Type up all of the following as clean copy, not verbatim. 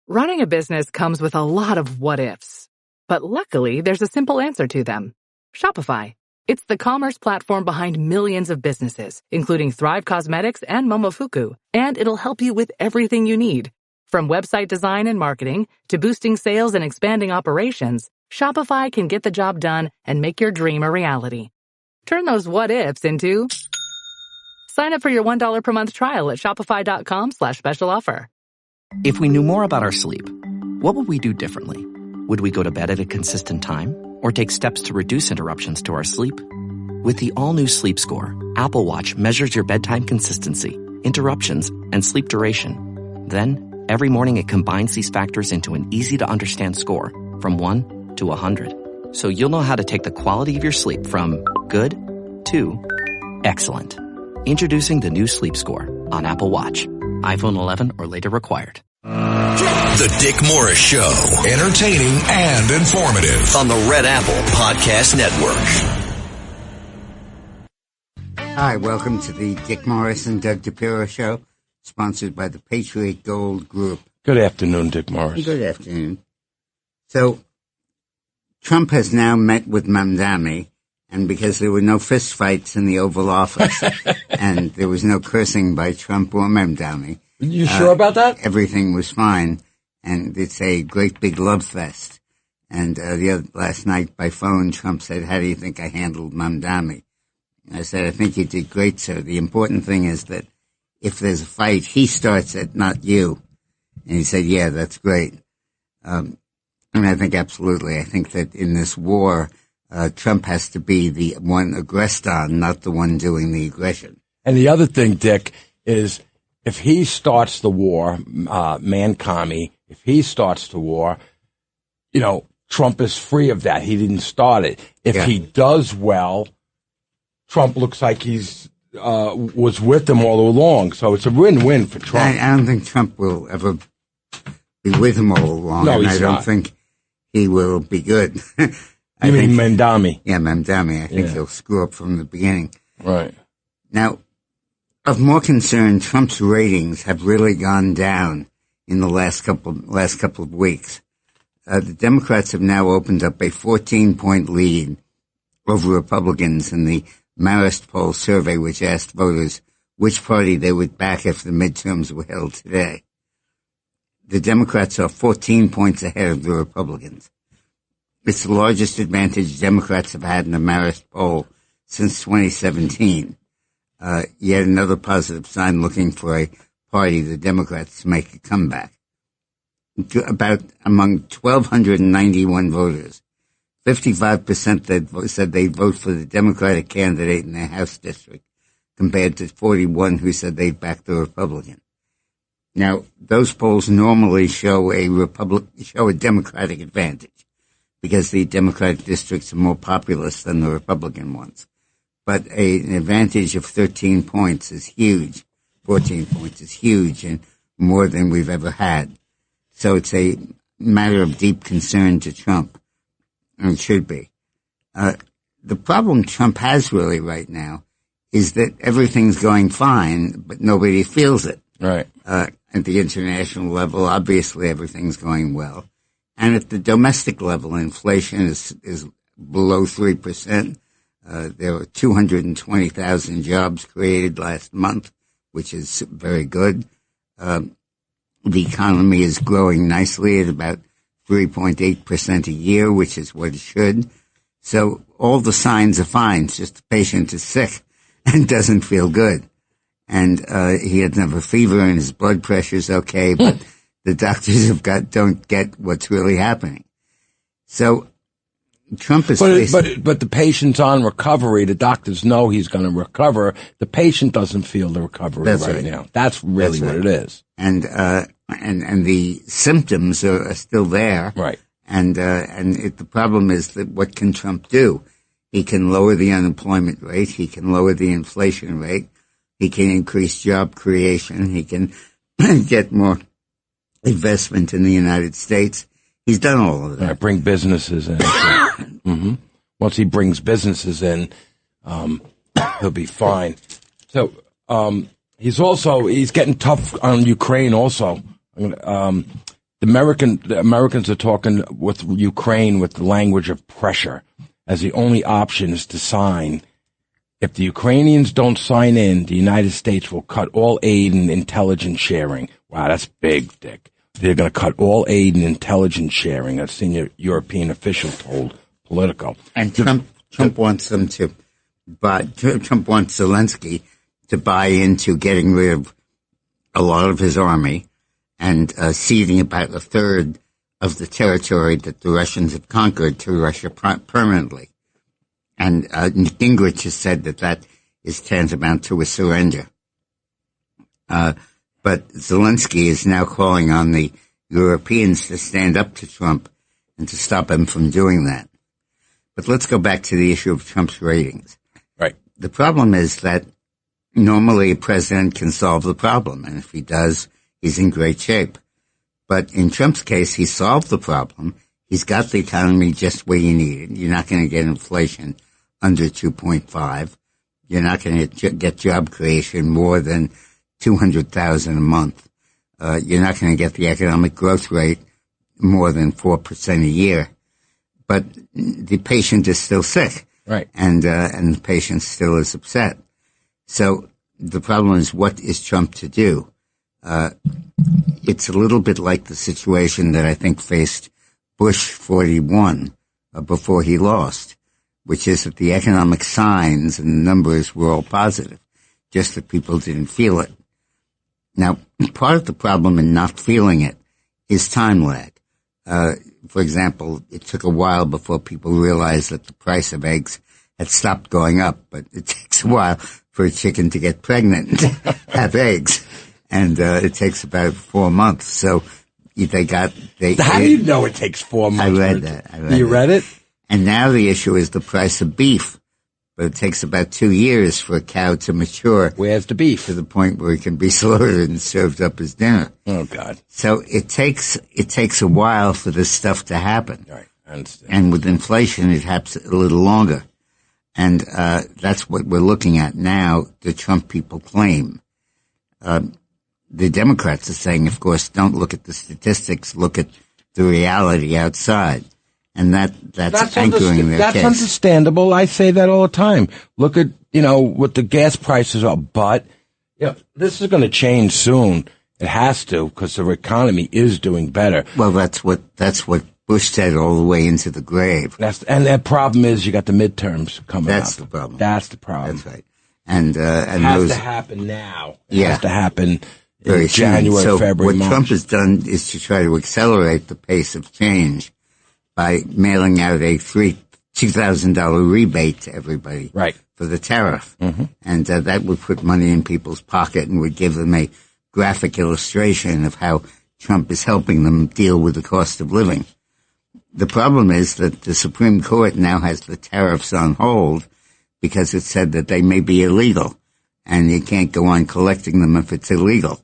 Running a business comes with a lot of what-ifs. But luckily, there's a simple answer to them. Shopify. It's the commerce platform behind millions of businesses, including Thrive Cosmetics and Momofuku. And it'll help you with everything you need. From website design and marketing to boosting sales and expanding operations, Shopify can get the job done and make your dream a reality. Turn those what-ifs into... Sign up for your $1 per month trial at shopify.com/special offer. If we knew more about our sleep, what would we do differently? Would we go to bed at a consistent time or take steps to reduce interruptions to our sleep? With the all-new Sleep Score, Apple Watch measures your bedtime consistency, interruptions, and sleep duration. Then, every morning it combines these factors into an easy-to-understand score from 1 to 100. So you'll know how to take the quality of your sleep from good to excellent. Introducing the new Sleep Score on Apple Watch. iPhone 11 or later required. The Dick Morris Show. Entertaining and informative. On the Red Apple Podcast Network. Hi, welcome to the Dick Morris and Doug Dipirro Show, sponsored by the Patriot Gold Group. Good afternoon, Dick Morris. Good afternoon. So, Trump has now met with Mamdani, and because there were no fistfights in the Oval Office, and there was no cursing by Trump or Mamdani. You sure about that? Everything was fine, and it's a great big love fest. And last night by phone, Trump said, "How do you think I handled Mamdani?" I said, "I think you did great, sir. The important thing is that if there's a fight, he starts it, not you." And he said, "Yeah, that's great." And I think absolutely. I think that in this war, Trump has to be the one aggressed on, not the one doing the aggression. And the other thing, Dick, is if he starts the war, man-commie, if he starts the war, you know, Trump is free of that. He didn't start it. If he does well, Trump looks like he's was with him all along. So it's a win-win for Trump. I don't think Trump will ever be with him all along. No, and he's I don't not. think he will be good. You mean Mamdani? Yeah, Mamdani. I think he'll screw up from the beginning. Right. Now, of more concern, Trump's ratings have really gone down in the last couple of weeks. The Democrats have now opened up a 14-point lead over Republicans in the Marist poll survey, which asked voters which party they would back if the midterms were held today. The Democrats are 14 points ahead of the Republicans. It's the largest advantage Democrats have had in the Marist poll since 2017. Yet another positive sign looking for a party, the Democrats, to make a comeback. Among 1,291 voters, 55% that said they'd vote for the Democratic candidate in their House district, compared to 41 who said they'd back the Republican. Now, those polls normally show a Democratic advantage, because the Democratic districts are more populous than the Republican ones. But an advantage of 13 points is huge. 14 points is huge and more than we've ever had. So it's a matter of deep concern to Trump, and it should be. The problem Trump has really right now is that everything's going fine, but nobody feels it. Right. At the international level, obviously everything's going well. And at the domestic level, inflation is below 3%. There were 220,000 jobs created last month, which is very good. The economy is growing nicely at about 3.8% a year, which is what it should. So all the signs are fine. It's just the patient is sick and doesn't feel good. And he had never fever and his blood pressure's okay, but the doctors don't get what's really happening. So Trump is but the patient's on recovery. The doctors know he's going to recover. The patient doesn't feel the recovery right now. That's really what it is. And the symptoms are still there. Right. And the problem is that what can Trump do? He can lower the unemployment rate. He can lower the inflation rate. He can increase job creation. He can get more investment in the United States. He's done all of that. Right, bring businesses in. Mm-hmm. Once he brings businesses in, he'll be fine. So he's getting tough on Ukraine also. the Americans are talking with Ukraine with the language of pressure, as the only option is to sign. If the Ukrainians don't sign in, the United States will cut all aid and intelligence sharing. Wow, that's big, Dick. They're going to cut all aid and intelligence sharing, a senior European official told Politico. And Trump wants them to, but Trump wants Zelensky to buy into getting rid of a lot of his army and ceding about a third of the territory that the Russians have conquered to Russia permanently. And Gingrich has said that is tantamount to a surrender. But Zelensky is now calling on the Europeans to stand up to Trump and to stop him from doing that. But let's go back to the issue of Trump's ratings. Right. The problem is that normally a president can solve the problem, and if he does, he's in great shape. But in Trump's case, he solved the problem. He's got the economy just where you need it. You're not going to get inflation under 2.5. You're not going to get job creation more than 200,000 a month. You're not going to get the economic growth rate more than 4% a year. But the patient is still sick. Right. And the patient still is upset. So the problem is, what is Trump to do? It's a little bit like the situation that I think faced Bush 41 before he lost, which is that the economic signs and the numbers were all positive, just that people didn't feel it. Now, part of the problem in not feeling it is time lag. For example, it took a while before people realized that the price of eggs had stopped going up, but it takes a while for a chicken to get pregnant and have eggs. And it takes about 4 months. So how do you know it takes 4 months? I read that. You read it? And now the issue is the price of beef. But it takes about 2 years for a cow to mature. Where's the beef? To the point where it can be slaughtered and served up as dinner. Oh, God. So it takes a while for this stuff to happen. Right, I understand. And with inflation, it happens a little longer. And that's what we're looking at now, the Trump people claim. The Democrats are saying, of course, don't look at the statistics, look at the reality outside. And that's anchoring their case. That's understandable. I say that all the time. Look at, what the gas prices are. But, this is going to change soon. It has to, because the economy is doing better. Well, that's what Bush said all the way into the grave. And that problem is you got the midterms coming up. That's the problem. That's the problem. That's right. And it has to happen now. It has to happen very in January, soon. So February, what March. Trump has done is to try to accelerate the pace of change by mailing out a $2,000 rebate to everybody for the tariff. Mm-hmm. And that would put money in people's pocket and would give them a graphic illustration of how Trump is helping them deal with the cost of living. The problem is that the Supreme Court now has the tariffs on hold because it said that they may be illegal, and you can't go on collecting them if it's illegal.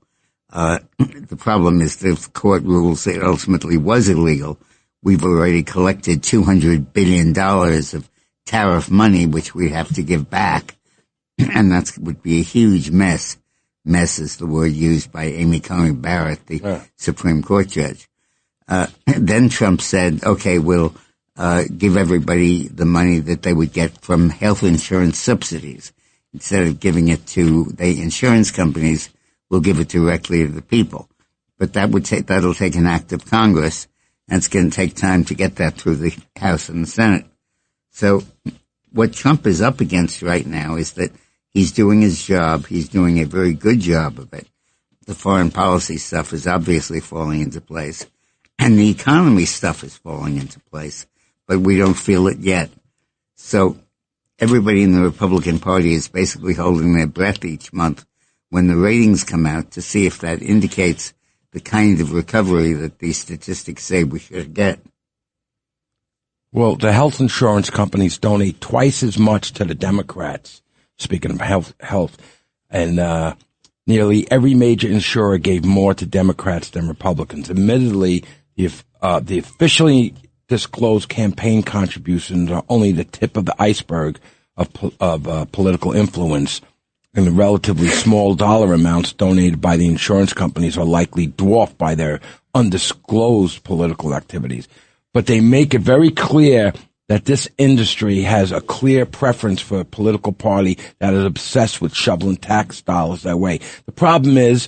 The problem is that if the court rules it ultimately was illegal, we've already collected $200 billion of tariff money, which we have to give back. And that would be a huge mess. Mess is the word used by Amy Coney Barrett, the Supreme Court judge. Then Trump said, okay, we'll give everybody the money that they would get from health insurance subsidies. Instead of giving it to the insurance companies, we'll give it directly to the people. But that'll take an act of Congress, and it's going to take time to get that through the House and the Senate. So what Trump is up against right now is that he's doing his job. He's doing a very good job of it. The foreign policy stuff is obviously falling into place, and the economy stuff is falling into place, but we don't feel it yet. So everybody in the Republican Party is basically holding their breath each month when the ratings come out to see if that indicates the kind of recovery that these statistics say we should get. Well, the health insurance companies donate twice as much to the Democrats, speaking of health, and nearly every major insurer gave more to Democrats than Republicans. Admittedly, the officially disclosed campaign contributions are only the tip of the iceberg of political influence and the relatively small dollar amounts donated by the insurance companies are likely dwarfed by their undisclosed political activities. But they make it very clear that this industry has a clear preference for a political party that is obsessed with shoveling tax dollars that way. The problem is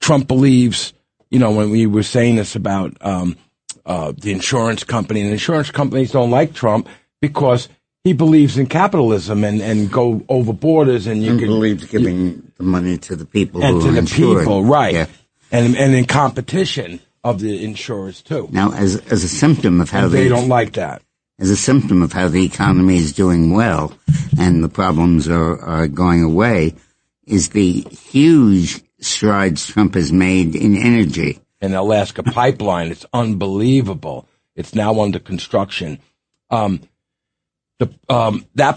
Trump believes, when we were saying this about the insurance company, and insurance companies don't like Trump because he believes in capitalism and go over borders, and you believes giving the money to the people and who to are the insured. people, right? Yeah. And in competition of the insurers too. Now, as a symptom of how they don't like that, as a symptom of how the economy is doing well and the problems are going away, is the huge strides Trump has made in energy. And the Alaska pipeline, it's unbelievable. It's now under construction. That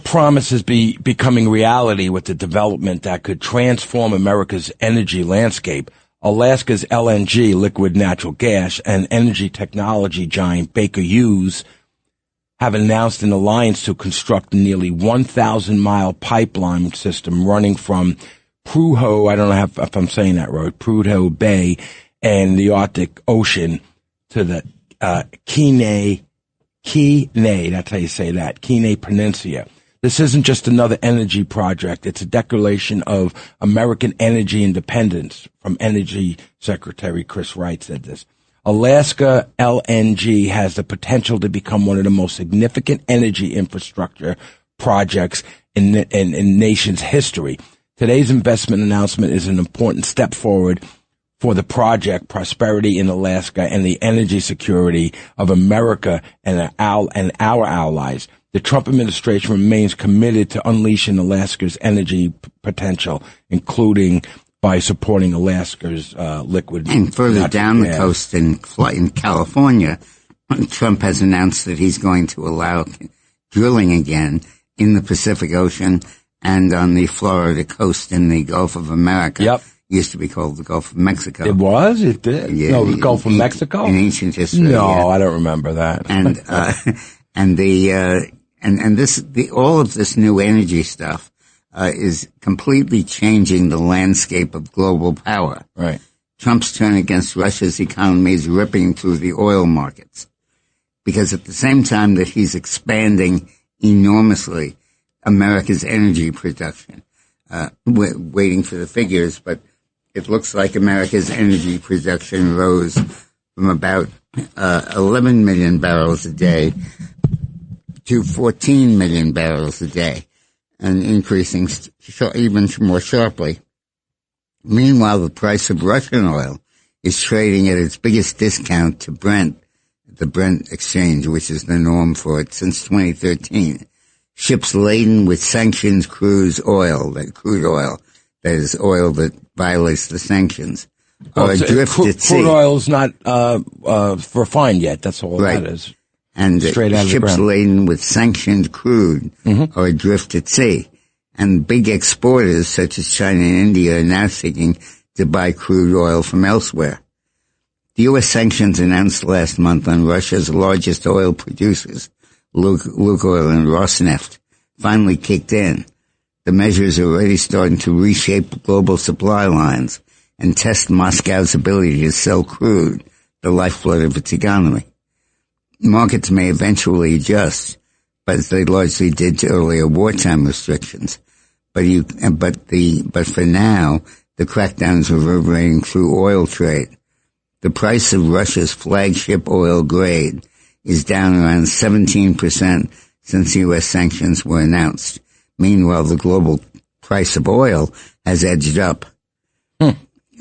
promise is becoming reality with the development that could transform America's energy landscape. Alaska's LNG, liquid natural gas, and energy technology giant Baker Hughes have announced an alliance to construct a nearly 1,000-mile pipeline system running from Prudhoe, I don't know if I'm saying that right, Prudhoe Bay and the Arctic Ocean to the Kenai, that's how you say that, Kenai Peninsula. This isn't just another energy project. It's a declaration of American energy independence, from Energy Secretary Chris Wright said this. Alaska LNG has the potential to become one of the most significant energy infrastructure projects in nation's history. Today's investment announcement is an important step forward for the project, prosperity in Alaska, and the energy security of America and our allies. The Trump administration remains committed to unleashing Alaska's energy potential, including by supporting Alaska's liquid. And further down the coast in California, Trump has announced that he's going to allow drilling again in the Pacific Ocean and on the Florida coast in the Gulf of America. Yep. Used to be called the Gulf of Mexico. It was? It did? Yeah, No, the Gulf of Mexico? In ancient history. No, yeah. I don't remember that. All of this new energy stuff is completely changing the landscape of global power. Right. Trump's turn against Russia's economy is ripping through the oil markets, because at the same time that he's expanding enormously America's energy production, we're waiting for the figures, but it looks like America's energy production rose from about 11 million barrels a day to 14 million barrels a day, and increasing even more sharply. Meanwhile, the price of Russian oil is trading at its biggest discount to Brent, the Brent exchange, which is the norm for it since 2013. Ships laden with sanctions crude oil, that is oil that violates the sanctions, are adrift at sea. Crude oil is not refined yet. That's all right. that is. And straight out of the ships ground. laden with sanctioned crude are adrift at sea. And big exporters such as China and India are now seeking to buy crude oil from elsewhere. The U.S. sanctions announced last month on Russia's largest oil producers, Lukoil and Rosneft, finally kicked in. The measures are already starting to reshape global supply lines and test Moscow's ability to sell crude, the lifeblood of its economy. Markets may eventually adjust, but as they largely did to earlier wartime restrictions. But for now, the crackdowns are reverberating through oil trade. The price of Russia's flagship oil grade is down around 17% since U.S. sanctions were announced. Meanwhile, the global price of oil has edged up.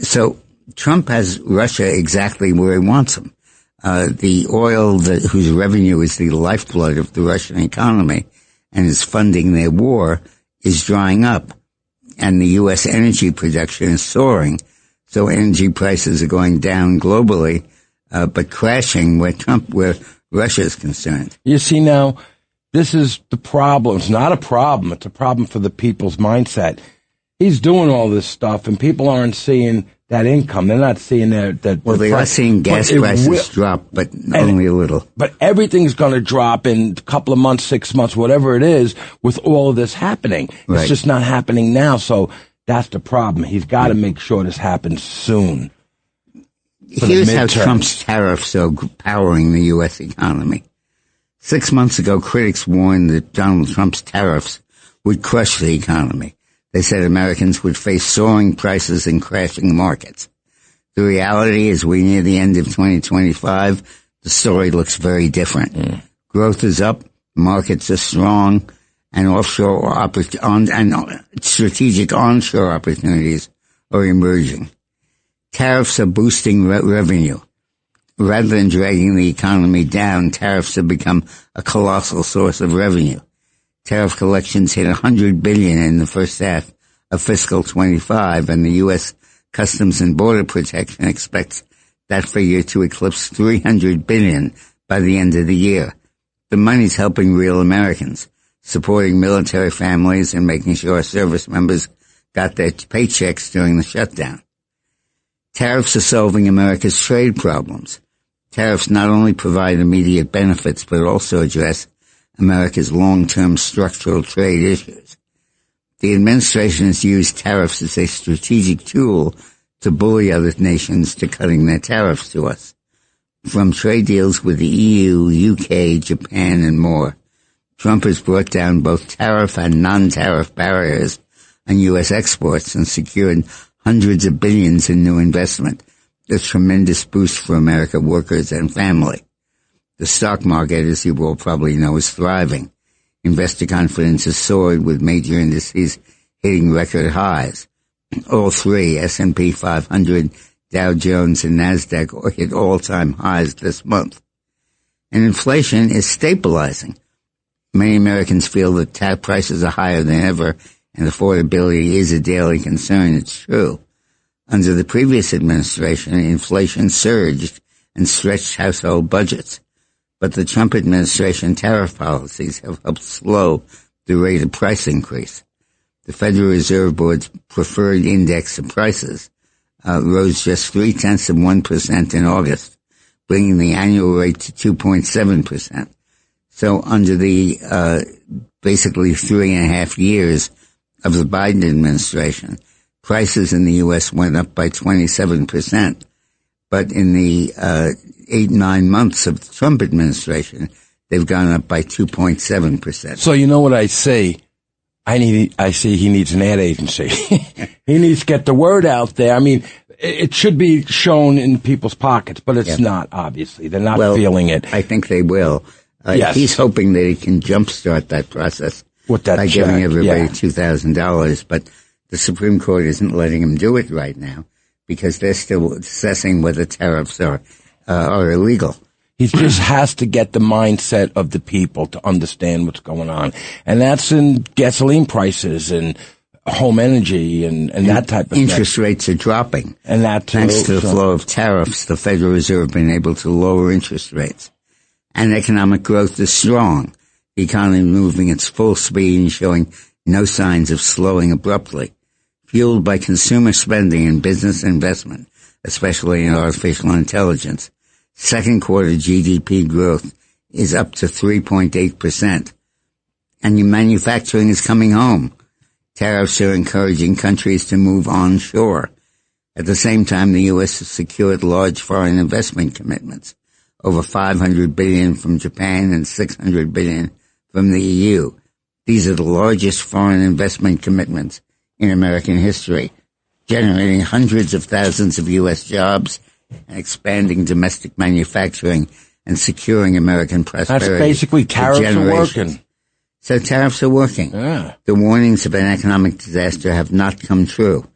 So Trump has Russia exactly where he wants them. The oil whose revenue is the lifeblood of the Russian economy and is funding their war is drying up, and the U.S. energy production is soaring. So energy prices are going down globally, but crashing where Russia is concerned. You see, now, this is the problem. It's not a problem. It's a problem for the people's mindset. He's doing all this stuff, and people aren't seeing that income. They're not seeing that. Well, they are seeing gas prices drop, but only a little. But everything's going to drop in a couple of months, 6 months, whatever it is, with all of this happening. Right. It's just not happening now. So That's the problem. He's got to make sure this happens soon. Here's how Trump's tariffs are powering the U.S. economy. 6 months ago, critics warned that Donald Trump's tariffs would crush the economy. They said Americans would face soaring prices and crashing markets. The reality is we near the end of 2025, the story looks very different. Growth is up, markets are strong, and strategic onshore opportunities are emerging. Tariffs are boosting revenue. Rather than dragging the economy down, tariffs have become a colossal source of revenue. Tariff collections hit $100 billion in the first half of fiscal 25, and the U.S. Customs and Border Protection expects that figure to eclipse $300 billion by the end of the year. The money's helping real Americans, supporting military families and making sure service members got their paychecks during the shutdown. Tariffs are solving America's trade problems. Tariffs not only provide immediate benefits, but also address America's long-term structural trade issues. The administration has used tariffs as a strategic tool to bully other nations to cutting their tariffs to us. From trade deals with the EU, UK, Japan, and more, Trump has brought down both tariff and non-tariff barriers on U.S. exports and secured hundreds of billions in new investment, a tremendous boost for American workers and family. The stock market, as you all probably know, is thriving. Investor confidence has soared with major indices hitting record highs. All three, S&P 500, Dow Jones, and NASDAQ, hit all-time highs this month. And inflation is stabilizing. Many Americans feel that prices are higher than ever, and affordability is a daily concern. It's true. Under the previous administration, inflation surged and stretched household budgets. But the Trump administration tariff policies have helped slow the rate of price increase. The Federal Reserve Board's preferred index of prices rose just 0.3% in August, bringing the annual rate to 2.7%. So under the basically 3.5 years of the Biden administration, prices in the U.S. went up by 27%. But in the 8-9 months of the Trump administration, they've gone up by 2.7%. So you know what I say? I see he needs an ad agency. He needs to get the word out there. I mean, it should be shown in people's pockets, but it's not, obviously. They're not feeling it. I think they will. Yes. He's hoping that he can jumpstart that process with that by giving everybody $2,000, but the Supreme Court isn't letting him do it right now because they're still assessing whether tariffs are illegal. He just has to get the mindset of the people to understand what's going on. And that's in gasoline prices and home energy and that type of interest rates are dropping. And that too. Thanks to the flow of tariffs, the Federal Reserve has been able to lower interest rates. And economic growth is strong. The economy moving at full speed and showing no signs of slowing abruptly. Fueled by consumer spending and business investment, especially in artificial intelligence. Second quarter GDP growth is up to 3.8%. And manufacturing is coming home. Tariffs are encouraging countries to move onshore. At the same time, the U.S. has secured large foreign investment commitments, over $500 billion from Japan and $600 billion from the EU. These are the largest foreign investment commitments in American history, generating hundreds of thousands of U.S. jobs and expanding domestic manufacturing and securing American prosperity. That's basically tariffs are working. So tariffs are working. Yeah. The warnings of an economic disaster have not come true.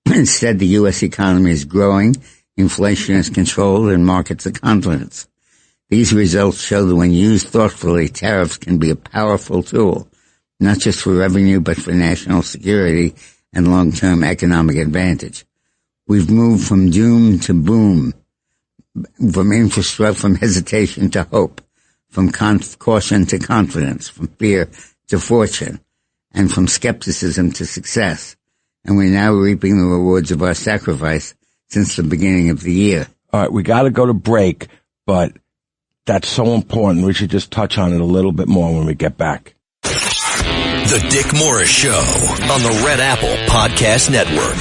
Instead, the U.S. economy is growing, inflation is controlled, and markets are confident. These results show that when used thoughtfully, tariffs can be a powerful tool, not just for revenue, but for national security and long-term economic advantage. We've moved from doom to boom, from hesitation to hope, from caution to confidence, from fear to fortune, and from skepticism to success. And we're now reaping the rewards of our sacrifice since the beginning of the year. All right, we got to go to break, but that's so important. We should just touch on it a little bit more when we get back. The Dick Morris Show on the Red Apple Podcast Network.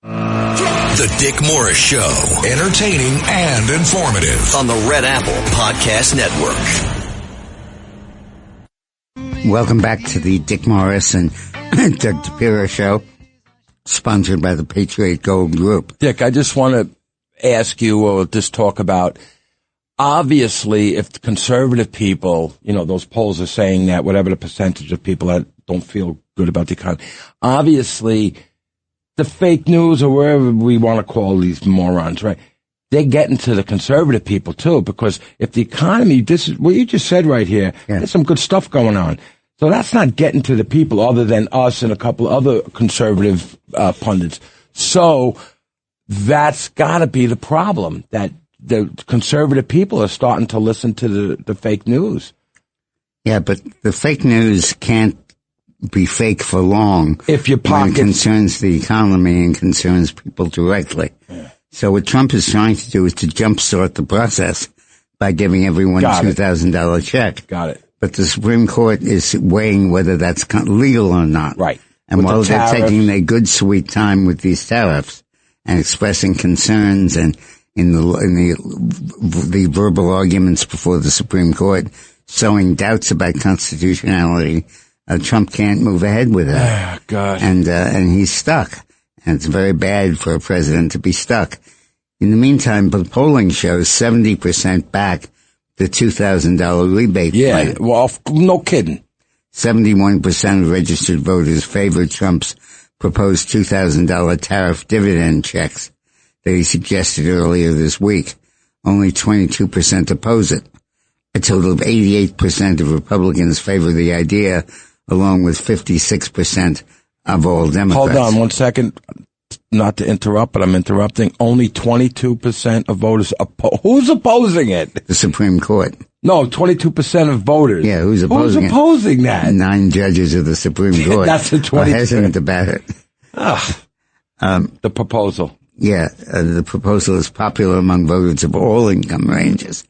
The Dick Morris Show, entertaining and informative on the Red Apple Podcast Network. Welcome back to the Dick Morris and Doug Dipirro Show, sponsored by the Patriot Gold Group. Dick, I just want to ask you, or just talk about, obviously, if the conservative people, those polls are saying that whatever the percentage of people that don't feel good about the economy, obviously the fake news or wherever we want to call these morons, right? They're getting to the conservative people too, because if the economy, this is what you just said right here, there's some good stuff going on. So that's not getting to the people other than us and a couple of other conservative pundits. So that's got to be the problem, that the conservative people are starting to listen to the fake news. Yeah, but the fake news can't be fake for long if your pockets, when it concerns the economy and concerns people directly. Yeah. So what Trump is trying to do is to jumpstart the process by giving everyone a $2,000 check. Got it. But the Supreme Court is weighing whether that's legal or not. Right. And while they're taking their good sweet time with these tariffs and expressing concerns and in the verbal arguments before the Supreme Court, sowing doubts about constitutionality, Trump can't move ahead with it. Oh, God. And he's stuck. And it's very bad for a president to be stuck. In the meantime, the polling shows 70% back the $2,000 rebate plan. Yeah, well, no kidding. 71% of registered voters favor Trump's proposed $2,000 tariff dividend checks that he suggested earlier this week. Only 22% oppose it. A total of 88% of Republicans favor the idea, along with 56% of all Democrats. Hold on 1 second. Not to interrupt, but I'm interrupting. Only 22% of voters who's opposing it? The Supreme Court. No, 22% of voters. Yeah, who's opposing it? Who's opposing that? 9 judges of the Supreme Court. That's the 20%. Are hesitant about it. The proposal. Yeah, the proposal is popular among voters of all income ranges,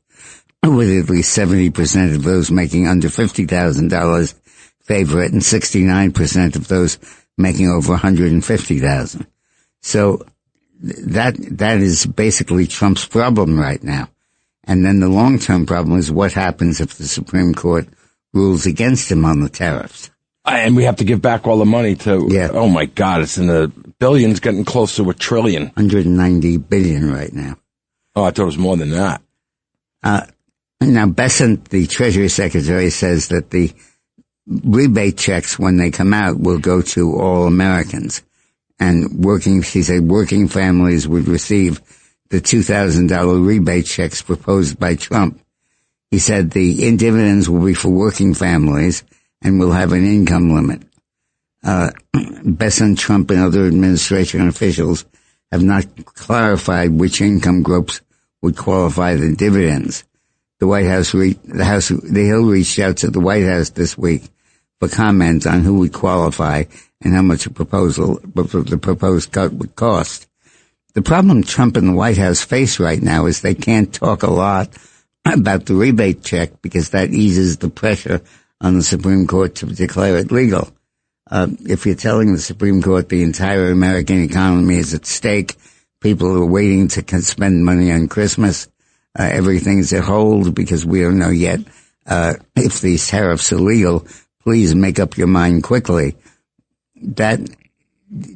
with at least 70% of those making under $50,000 favor it, and 69% of those making over $150,000. So that is basically Trump's problem right now. And then the long-term problem is what happens if the Supreme Court rules against him on the tariffs. And we have to give back all the money to, yeah. Oh my God, it's in the billions, getting close to $1 trillion. $190 billion right now. Oh, I thought it was more than that. Now, Bessent, the Treasury Secretary, says that the rebate checks, when they come out, will go to all Americans. And he said working families would receive the $2,000 rebate checks proposed by Trump. He said the dividends will be for working families and will have an income limit. Bessent, Trump, and other administration officials have not clarified which income groups would qualify the dividends. The Hill reached out to the White House this week for comment on who would qualify and how much the proposed cut would cost. The problem Trump and the White House face right now is they can't talk a lot about the rebate check because that eases the pressure on the Supreme Court to declare it legal. If you're telling the Supreme Court the entire American economy is at stake, people are waiting to spend money on Christmas, everything's at hold because we don't know yet if these tariffs are legal, please make up your mind quickly. That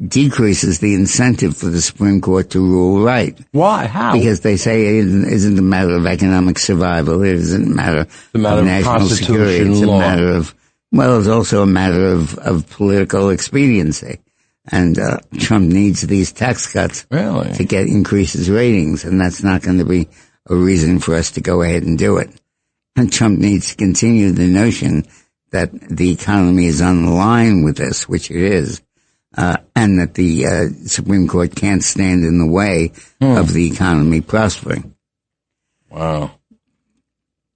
decreases the incentive for the Supreme Court to rule right. Why? How? Because they say it isn't a matter of economic survival. It isn't a matter of national security. It's a matter of, it's also a matter of political expediency. And Trump needs these tax cuts to get increases ratings, and that's not going to be a reason for us to go ahead and do it. And Trump needs to continue the notion that the economy is on the line with this, which it is, and that the Supreme Court can't stand in the way of the economy prospering. Wow.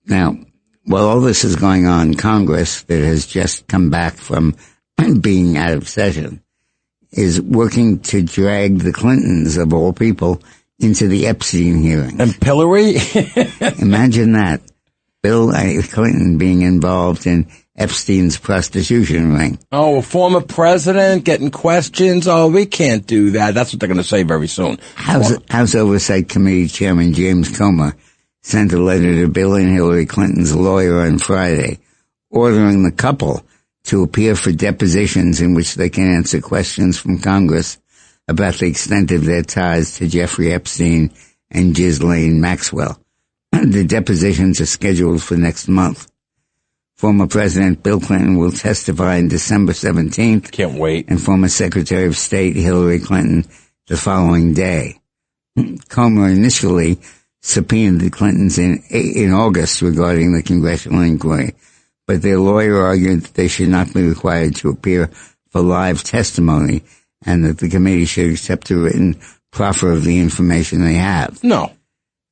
Now, while all this is going on, Congress, that has just come back from being out of session, is working to drag the Clintons, of all people, into the Epstein hearings. And Hillary? Imagine that. Bill Clinton being involved in Epstein's prostitution ring. Oh, a former president getting questions? Oh, we can't do that. That's what they're going to say very soon. House Oversight Committee Chairman James Comer sent a letter to Bill and Hillary Clinton's lawyer on Friday, ordering the couple to appear for depositions in which they can answer questions from Congress about the extent of their ties to Jeffrey Epstein and Ghislaine Maxwell. The depositions are scheduled for next month. Former President Bill Clinton will testify on December 17th. Can't wait. And former Secretary of State Hillary Clinton the following day. Comer initially subpoenaed the Clintons in August regarding the congressional inquiry, but their lawyer argued that they should not be required to appear for live testimony and that the committee should accept a written proffer of the information they have. No.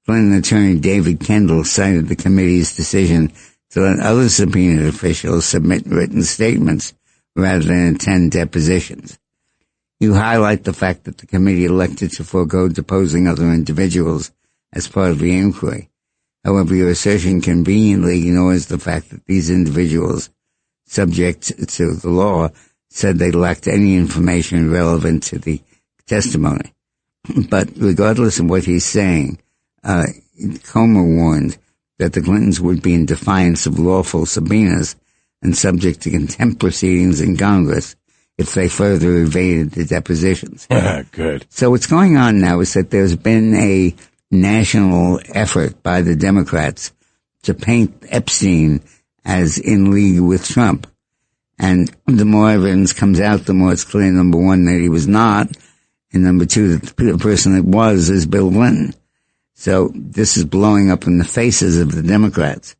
Clinton attorney David Kendall cited the committee's decision to let other subpoenaed officials submit written statements rather than attend depositions. You highlight the fact that the committee elected to forego deposing other individuals as part of the inquiry. However, your assertion conveniently ignores the fact that these individuals, subject to the law, said they lacked any information relevant to the testimony. But regardless of what he's saying, Comer warned that the Clintons would be in defiance of lawful subpoenas and subject to contempt proceedings in Congress if they further evaded the depositions. Good. So what's going on now is that there's been a national effort by the Democrats to paint Epstein as in league with Trump. And the more evidence comes out, the more it's clear, number one, that he was not, and number two, that the person that was is Bill Clinton. So this is blowing up in the faces of the Democrats.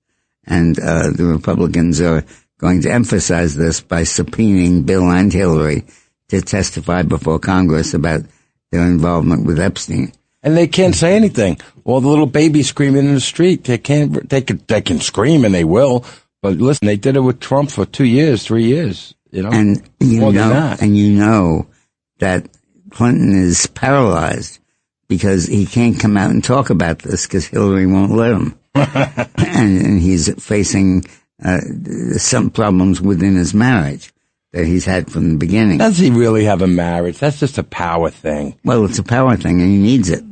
And the Republicans are going to emphasize this by subpoenaing Bill and Hillary to testify before Congress about their involvement with Epstein. And they can't say anything. All the little babies screaming in the street, they can scream and they will. But listen, they did it with Trump for 2 years, 3 years, you know. And you know that Clinton is paralyzed because he can't come out and talk about this because Hillary won't let him. and he's facing some problems within his marriage that he's had from the beginning. Does he really have a marriage? That's just a power thing. Well, it's a power thing, and he needs it.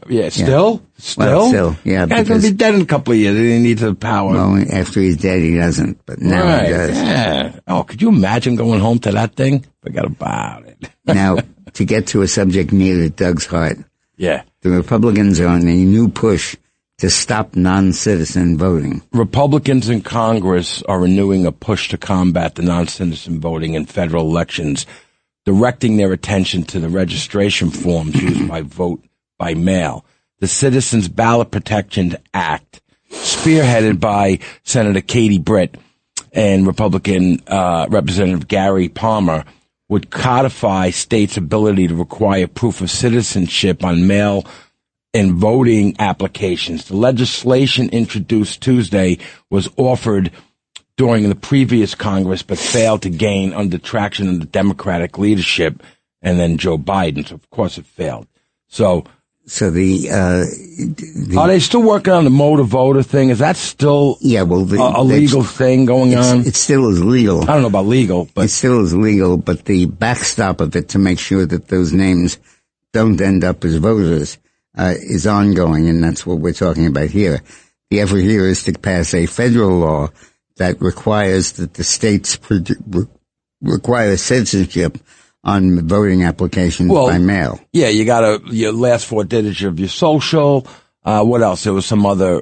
Yeah, still? Well, still, yeah. The guy's going to be dead in a couple of years, and he needs the power. Well, after he's dead, he doesn't, but now he does. Yeah. Oh, could you imagine going home to that thing? Forget about it. Now, to get to a subject near to Doug's heart. Yeah. The Republicans are on a new push to stop non-citizen voting. Republicans in Congress are renewing a push to combat the non-citizen voting in federal elections, directing their attention to the registration forms used by vote by mail. The Citizens Ballot Protection Act, spearheaded by Senator Katie Britt and Republican Representative Gary Palmer, would codify states' ability to require proof of citizenship on mail in voting applications. The legislation introduced Tuesday was offered during the previous Congress, but failed to gain under traction in the Democratic leadership and then Joe Biden. So, of course, it failed. So are they still working on the motor voter thing? Is that still a legal thing going on? It still is legal. I don't know about legal, but it still is legal. But the backstop of it to make sure that those names don't end up as voters is ongoing, and that's what we're talking about here. The effort here is to pass a federal law that requires that the states require citizenship on voting applications by mail. Yeah, you got your last four digits of your social. What else? There was some other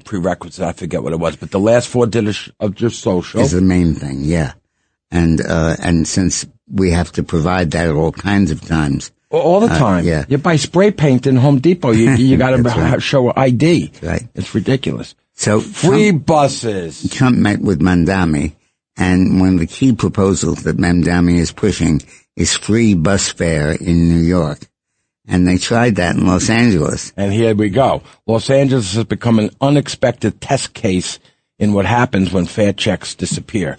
prerequisite. I forget what it was, but the last four digits of your social is the main thing. Yeah, and since we have to provide that at all kinds of times. All the time. Yeah. You buy spray paint in Home Depot. You got to right. show an ID. That's right. It's ridiculous. So free buses. Trump met with Mamdani, and one of the key proposals that Mamdani is pushing is free bus fare in New York. And they tried that in Los Angeles. And here we go. Los Angeles has become an unexpected test case in what happens when fare checks disappear.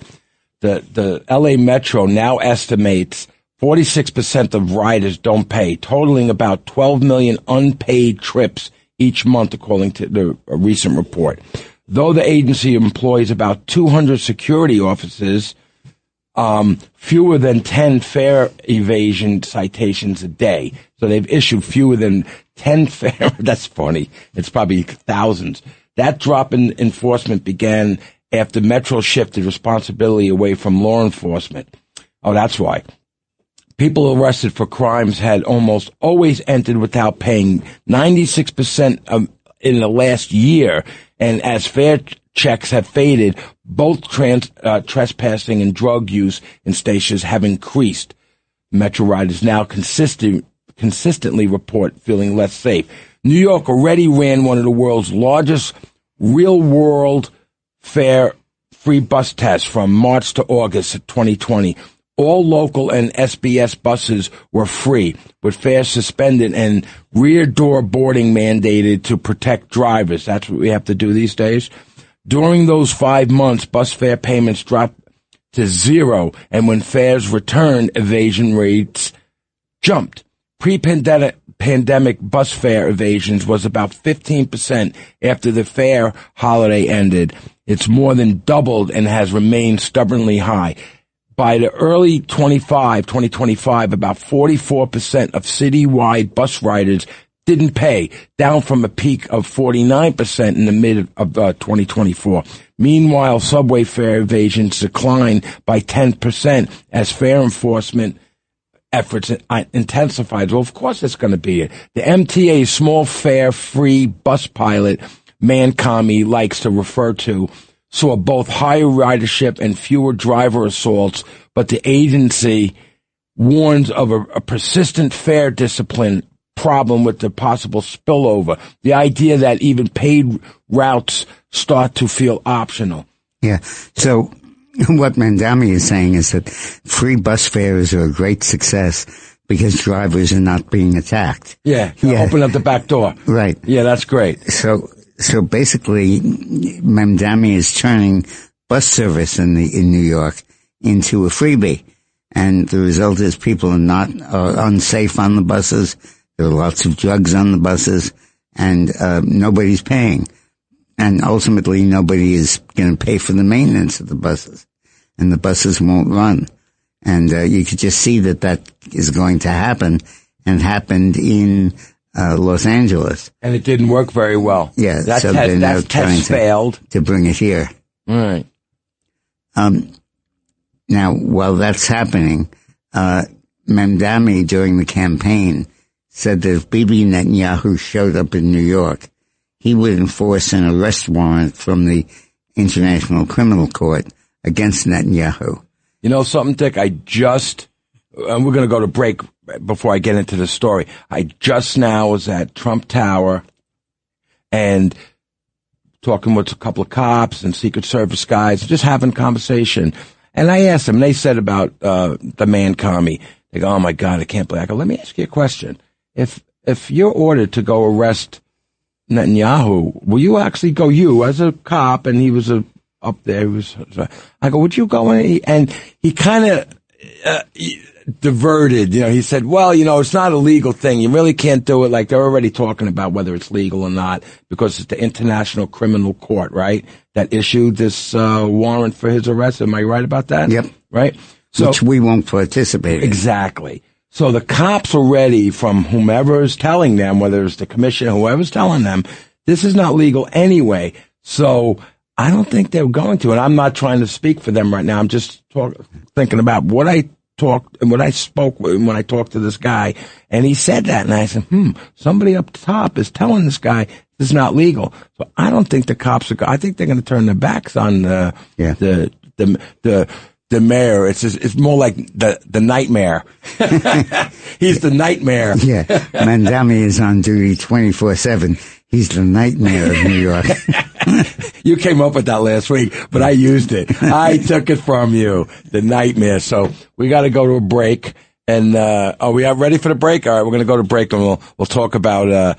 The LA Metro now estimates 46% of riders don't pay, totaling about 12 million unpaid trips each month, according to a recent report. though the agency employs about 200 security officers, fewer than 10 fare evasion citations a day. So they've issued fewer than 10 fare. That's funny. It's probably thousands. That drop in enforcement began after Metro shifted responsibility away from law enforcement. Oh, that's why. People arrested for crimes had almost always entered without paying, 96% in the last year. And as fare checks have faded, both trespassing and drug use in stations have increased. Metro riders now consistently report feeling less safe. New York already ran one of the world's largest real-world fare-free bus tests from March to August of 2020. All local and SBS buses were free, with fares suspended and rear door boarding mandated to protect drivers. That's what we have to do these days. During those 5 months, bus fare payments dropped to zero, and when fares returned, evasion rates jumped. Pre-pandemic bus fare evasions was about 15% after the fare holiday ended. It's more than doubled and has remained stubbornly high. By the early 2025, about 44% of citywide bus riders didn't pay, down from a peak of 49% in the mid of 2024. Meanwhile, subway fare evasions declined by 10% as fare enforcement efforts intensified. Well, of course it's going to be it. The MTA small fare free bus pilot, Mancami likes to refer to, saw both higher ridership and fewer driver assaults, but the agency warns of a persistent fare discipline problem with the possible spillover. The idea that even paid routes start to feel optional. Yeah. So what Mandami is saying is that free bus fares are a great success because drivers are not being attacked. Yeah. Open up the back door. Right. Yeah, that's great. So basically, Mamdani is turning bus service in New York into a freebie, and the result is people are unsafe on the buses. There are lots of drugs on the buses, and nobody's paying, and ultimately nobody is going to pay for the maintenance of the buses, and the buses won't run, and you could just see that is going to happen, and happened in Los Angeles. And it didn't work very well. Yeah, that test failed. To bring it here. All right. Now, while that's happening, Mamdani during the campaign said that if Bibi Netanyahu showed up in New York, he would enforce an arrest warrant from the International Criminal Court against Netanyahu. You know something, Dick? And we're going to go to break before I get into the story. I just now was at Trump Tower and talking with a couple of cops and Secret Service guys, just having a conversation. And I asked them, they said about the man commie. They go, oh my God, I can't believe it. I go, let me ask you a question. If you're ordered to go arrest Netanyahu, will you actually go, you as a cop, and he was up there, I go, would you go in? And he kind of diverted, he said, well, it's not a legal thing. You really can't do it. Like, they're already talking about whether it's legal or not because it's the International Criminal Court, right, that issued this warrant for his arrest. Am I right about that? Yep. Right? So, which we won't participate in. Exactly. So the cops already, from whomever is telling them, whether it's the commissioner, whoever's telling them, this is not legal anyway. So I don't think they're going to. And I'm not trying to speak for them right now. I'm just thinking about what I talked and what I spoke when I talked to this guy. And he said that. And I said, somebody up top is telling this guy this is not legal. So I don't think the cops are, I think they're going to turn their backs on the mayor. It's more like the nightmare. He's the nightmare. Yeah. Mandami is on duty 24/7. He's the nightmare of New York. You came up with that last week, but I used it. I took it from you. The nightmare. So we got to go to a break. And, are we ready for the break? All right. We're going to go to break and we'll talk about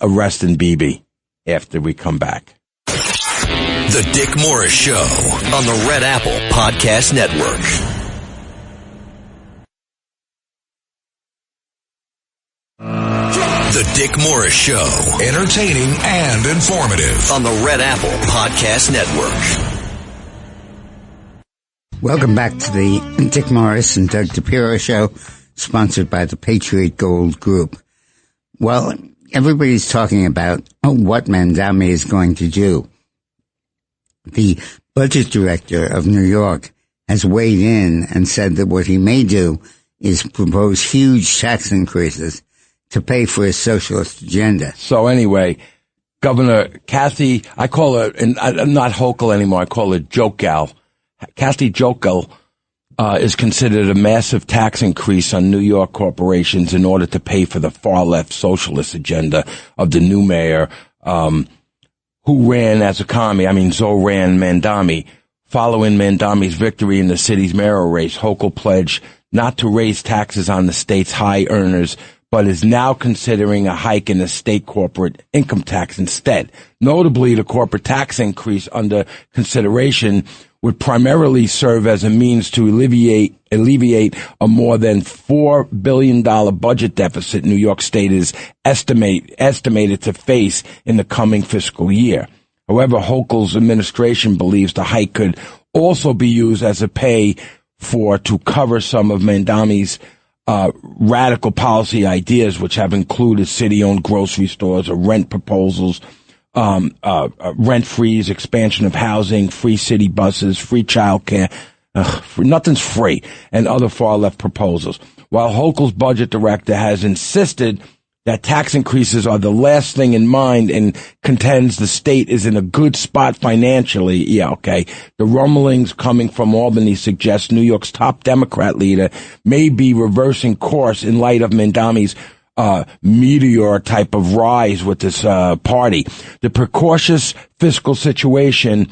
arresting Bibi after we come back. The Dick Morris Show on the Red Apple Podcast Network. The Dick Morris Show. Entertaining and informative on the Red Apple Podcast Network. Welcome back to the Dick Morris and Doug Dipirro Show, sponsored by the Patriot Gold Group. Well, everybody's talking about what Mandami is going to do. The budget director of New York has weighed in and said that what he may do is propose huge tax increases to pay for his socialist agenda. So anyway, Governor Kathy, I call her, and I'm not Hochul anymore, I call her Joke Gal. Kathy Jokel is considered a massive tax increase on New York corporations in order to pay for the far-left socialist agenda of the new mayor, who ran as a commie, Zoran Mandami. Following Mandami's victory in the city's mayoral race, Hochul pledged not to raise taxes on the state's high earners, but is now considering a hike in the state corporate income tax instead. Notably, the corporate tax increase under consideration would primarily serve as a means to alleviate a more than $4 billion budget deficit New York State is estimated to face in the coming fiscal year. However, Hochul's administration believes the hike could also be used as a pay for to cover some of Mandami's radical policy ideas, which have included city-owned grocery stores or rent proposals, rent freeze, expansion of housing, free city buses, free childcare, nothing's free, and other far-left proposals. While Hochul's budget director has insisted that tax increases are the last thing in mind and contends the state is in a good spot financially, the rumblings coming from Albany suggest New York's top Democrat leader may be reversing course in light of Mandami's meteor type of rise with this party. The precocious fiscal situation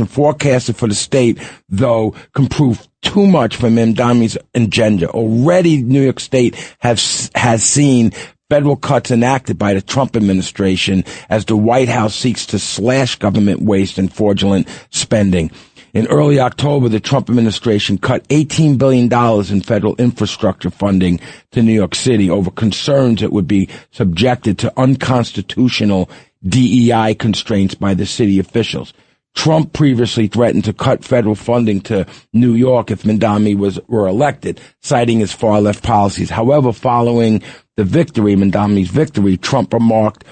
forecasted for the state, though, can prove too much for Mandami's agenda. Already, New York State has seen federal cuts enacted by the Trump administration as the White House seeks to slash government waste and fraudulent spending. In early October, the Trump administration cut $18 billion in federal infrastructure funding to New York City over concerns it would be subjected to unconstitutional DEI constraints by the city officials. Trump previously threatened to cut federal funding to New York if Mandami were elected, citing his far-left policies. However, following Mandami's victory, Trump remarked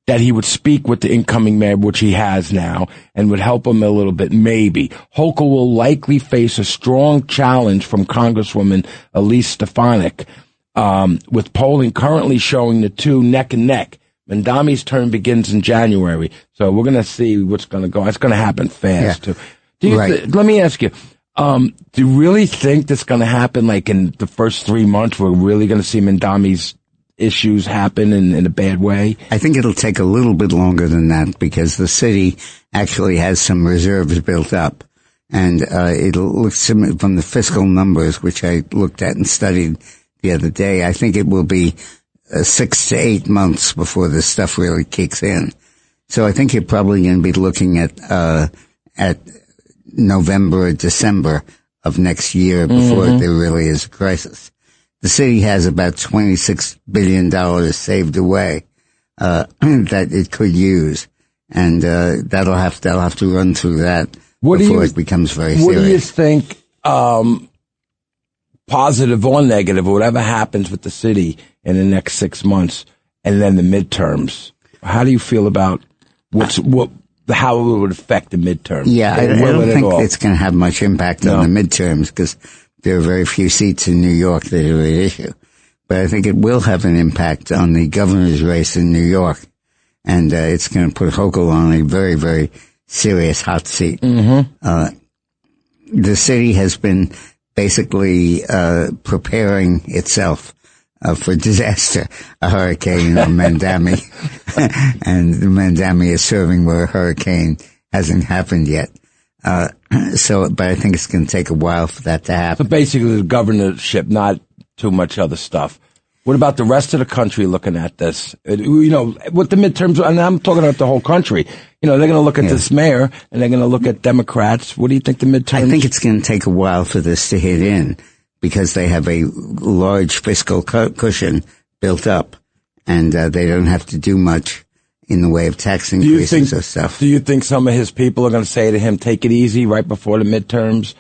that he would speak with the incoming mayor, which he has now, and would help him a little bit, maybe. Hochul will likely face a strong challenge from Congresswoman Elise Stefanik, with polling currently showing the two neck and neck. Mandami's term begins in January, so we're going to see what's going to go. It's going to happen fast, too. Let me ask you, do you really think that's going to happen, like in the first 3 months, we're really going to see Mandami's issues happen in a bad way? I think it'll take a little bit longer than that because the city actually has some reserves built up. And it'll look similar from the fiscal numbers, which I looked at and studied the other day. I think it will be 6 to 8 months before this stuff really kicks in. So I think you're probably going to be looking at November or December of next year before there really is a crisis. The city has about $26 billion saved away, that it could use. And, they'll have to run through that before it becomes very serious. What do you think, positive or negative, or whatever happens with the city in the next 6 months and then the midterms? How do you feel about how it would affect the midterms? Yeah, I don't think it's going to have much impact on the midterms because there are very few seats in New York that are at issue. But I think it will have an impact on the governor's race in New York. And it's going to put Hochul on a very, very serious hot seat. The city has been basically preparing itself for disaster, a hurricane or Mandami. And Mandami is serving where a hurricane hasn't happened yet. But I think it's going to take a while for that to happen. So basically the governorship, not too much other stuff. What about the rest of the country looking at this? With the midterms, and I'm talking about the whole country. They're going to look at this mayor and they're going to look at Democrats. What do you think the midterms? I think it's going to take a while for this to hit in because they have a large fiscal cushion built up, and they don't have to do much in the way of tax increases or stuff. Do you think some of his people are going to say to him, take it easy right before the midterms?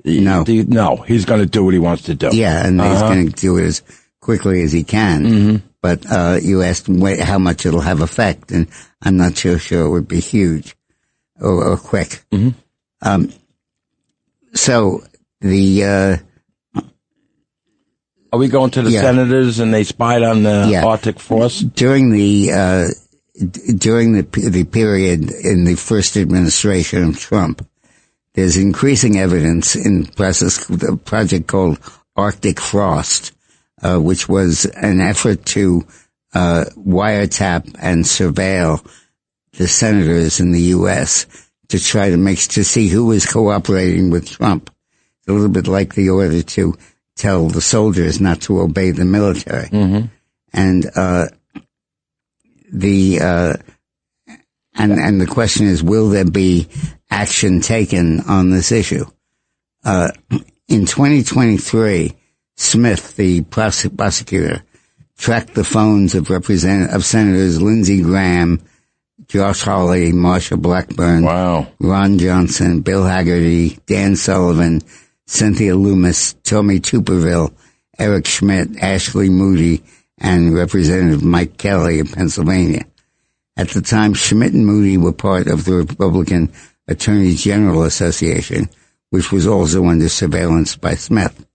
No. No, he's going to do what he wants to do. Yeah, and he's going to do it as quickly as he can. Mm-hmm. But you asked how much it'll have effect, and I'm not sure it would be huge or quick. Mm-hmm. So the are we going to the senators and they spied on the Arctic frost? During the period in the first administration of Trump, there's increasing evidence in the project called Arctic Frost, which was an effort to wiretap and surveil the senators in the U.S. to try to see who was cooperating with Trump. It's a little bit like the order to tell the soldiers not to obey the military. Mm-hmm. And the question is, will there be action taken on this issue? In 2023, Smith, the prosecutor, tracked the phones of Senators Lindsey Graham, Josh Hawley, Marsha Blackburn, Ron Johnson, Bill Hagerty, Dan Sullivan, Cynthia Loomis, Tommy Tuberville, Eric Schmidt, Ashley Moody, and Representative Mike Kelly of Pennsylvania. At the time, Schmidt and Moody were part of the Republican Attorney General Association, which was also under surveillance by Smith.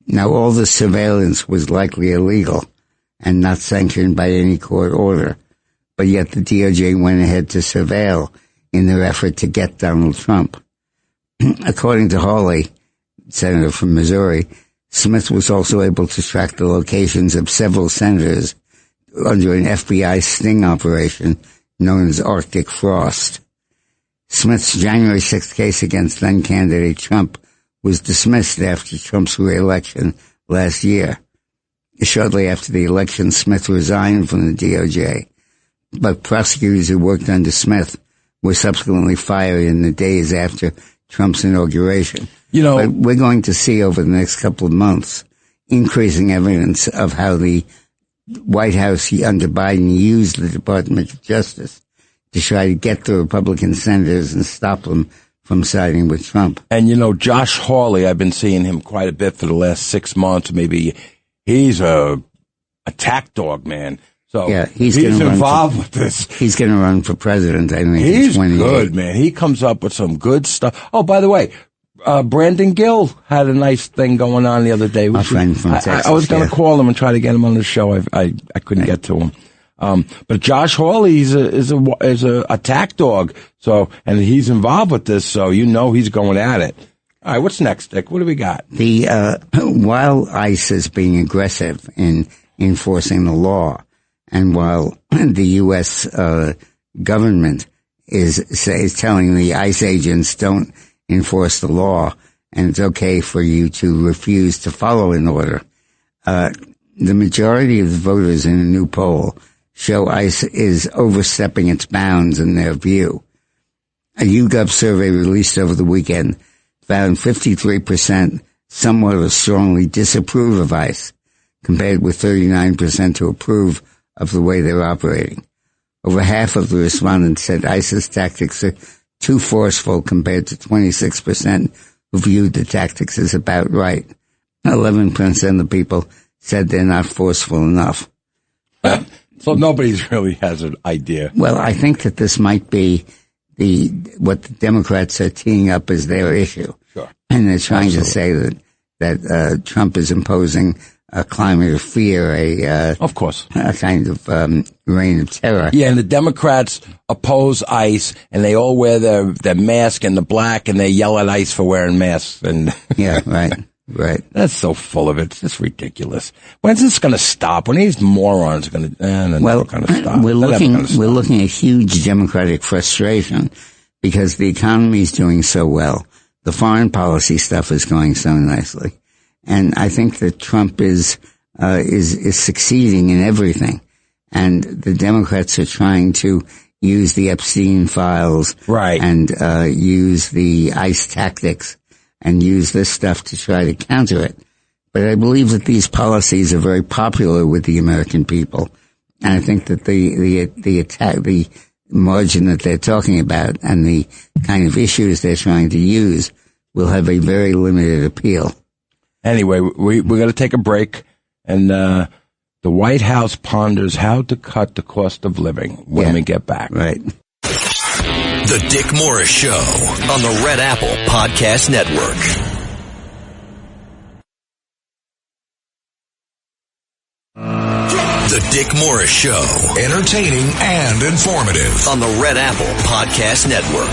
Now, all the surveillance was likely illegal and not sanctioned by any court order, but yet the DOJ went ahead to surveil in their effort to get Donald Trump. According to Hawley, senator from Missouri, Smith was also able to track the locations of several senators under an FBI sting operation known as Arctic Frost. Smith's January 6th case against then-candidate Trump was dismissed after Trump's re-election last year. Shortly after the election, Smith resigned from the DOJ, but prosecutors who worked under Smith were subsequently fired in the days after Trump's inauguration. But we're going to see over the next couple of months increasing evidence of how the White House under Biden used the Department of Justice to try to get the Republican senators and stop them from siding with Trump. And, Josh Hawley, I've been seeing him quite a bit for the last 6 months. Maybe he's a attack dog, man. So yeah, he's involved with this. He's going to run for president, I think. He's good, man. He comes up with some good stuff. Oh, by the way, Brandon Gill had a nice thing going on the other day. A friend from Texas. I was going to call him and try to get him on the show. I couldn't get to him. But Josh Hawley is a attack dog. So, and he's involved with this. So, he's going at it. All right. What's next, Dick? What do we got? While ICE is being aggressive in enforcing the law, and while the U.S. Government is telling the ICE agents don't enforce the law, and it's okay for you to refuse to follow an order, the majority of the voters in a new poll show ICE is overstepping its bounds in their view. A YouGov survey released over the weekend found 53% somewhat or strongly disapprove of ICE, compared with 39% who approve of the way they're operating. Over half of the respondents said ICE's tactics are too forceful, compared to 26% who viewed the tactics as about right. 11% of people said they're not forceful enough. So nobody really has an idea. Well, I think that this might be what the Democrats are teeing up as their issue. Sure. And they're trying to say that Trump is imposing a climate of fear, of course, a kind of reign of terror. Yeah, and the Democrats oppose ICE, and they all wear their mask and the black, and they yell at ICE for wearing masks. And yeah, right. That's so full of it. It's just ridiculous. When's this going to stop? When these morons are going to? Well, going to stop. We're looking at huge Democratic frustration because the economy is doing so well. The foreign policy stuff is going so nicely. And I think that Trump is succeeding in everything. And the Democrats are trying to use the Epstein files. Right. And, use the ICE tactics and use this stuff to try to counter it. But I believe that these policies are very popular with the American people. And I think that the margin that they're talking about and the kind of issues they're trying to use will have a very limited appeal. Anyway, we're going to take a break, and the White House ponders how to cut the cost of living when we get back. Right. The Dick Morris Show on the Red Apple Podcast Network. The Dick Morris Show, entertaining and informative on the Red Apple Podcast Network.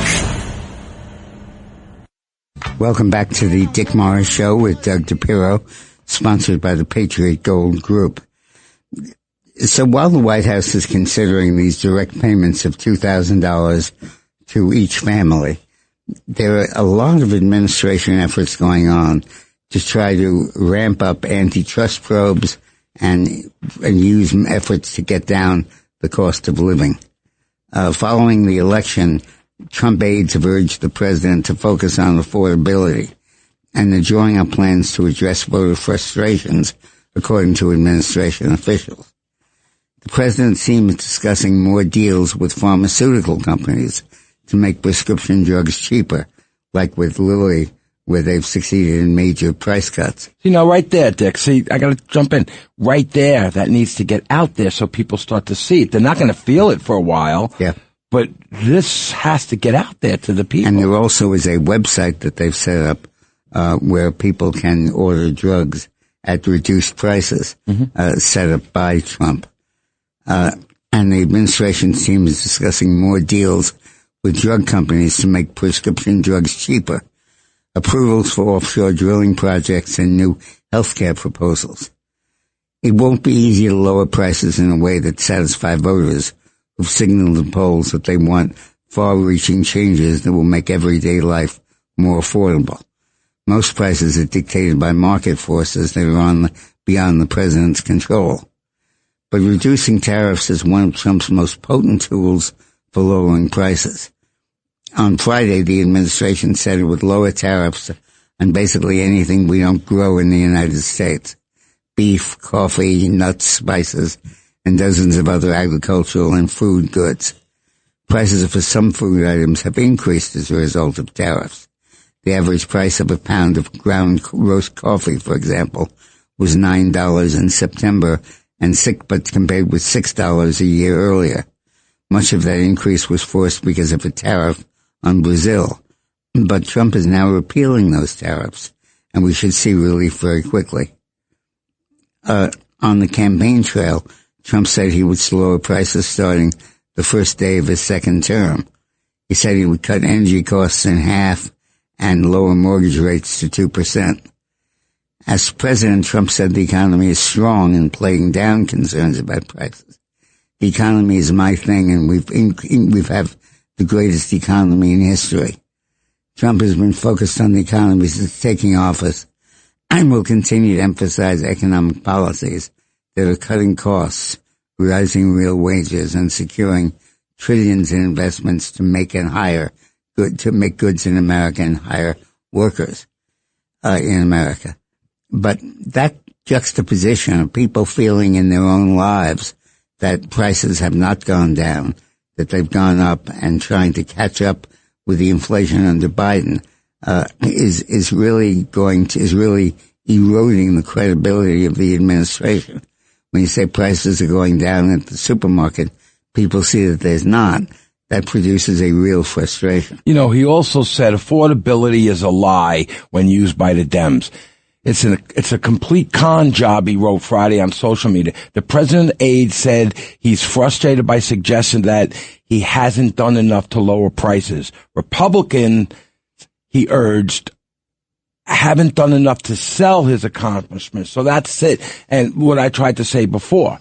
Welcome back to the Dick Morris Show with Doug Dipirro, sponsored by the Patriot Gold Group. So while the White House is considering these direct payments of $2,000 to each family, there are a lot of administration efforts going on to try to ramp up antitrust probes and use efforts to get down the cost of living. Following the election, Trump aides have urged the president to focus on affordability, and they're drawing up plans to address voter frustrations, according to administration officials. The president seems discussing more deals with pharmaceutical companies to make prescription drugs cheaper, like with Lilly, where they've succeeded in major price cuts. You know, right there, Dick. See, I got to jump in. Right there, that needs to get out there so people start to see it. They're not going to feel it for a while. Yeah. But this has to get out there to the people. And there also is a website that they've set up where people can order drugs at reduced prices, set up by Trump. And the administration team is discussing more deals with drug companies to make prescription drugs cheaper, approvals for offshore drilling projects, and new healthcare proposals. It won't be easy to lower prices in a way that satisfies voters who've signaled the polls that they want far-reaching changes that will make everyday life more affordable. Most prices are dictated by market forces that are beyond the president's control. But reducing tariffs is one of Trump's most potent tools for lowering prices. On Friday, the administration said it would lower tariffs on basically anything we don't grow in the United States: beef, coffee, nuts, spices, and dozens of other agricultural and food goods. Prices for some food items have increased as a result of tariffs. The average price of a pound of ground roast coffee, for example, was $9 in September, but compared with $6 a year earlier. Much of that increase was forced because of a tariff on Brazil. But Trump is now repealing those tariffs, and we should see relief very quickly. On the campaign trail, Trump said he would lower prices starting the first day of his second term. He said he would cut energy costs in half and lower mortgage rates to 2%. As president, Trump said the economy is strong and playing down concerns about prices. The economy is my thing, and we've have the greatest economy in history. Trump has been focused on the economy since taking office and will continue to emphasize economic policies that are cutting costs, rising real wages, and securing trillions in investments to make goods in America and hire workers in America. But that juxtaposition of people feeling in their own lives that prices have not gone down, that they've gone up, and trying to catch up with the inflation under Biden is really eroding the credibility of the administration. When you say prices are going down at the supermarket, people see that there's not. That produces a real frustration. You know, he also said affordability is a lie when used by the Dems. It's a complete con job, he wrote Friday on social media. The president aide said he's frustrated by suggestion that he hasn't done enough to lower prices. Republicans, he urged, haven't done enough to sell his accomplishments. So that's it. And what I tried to say before.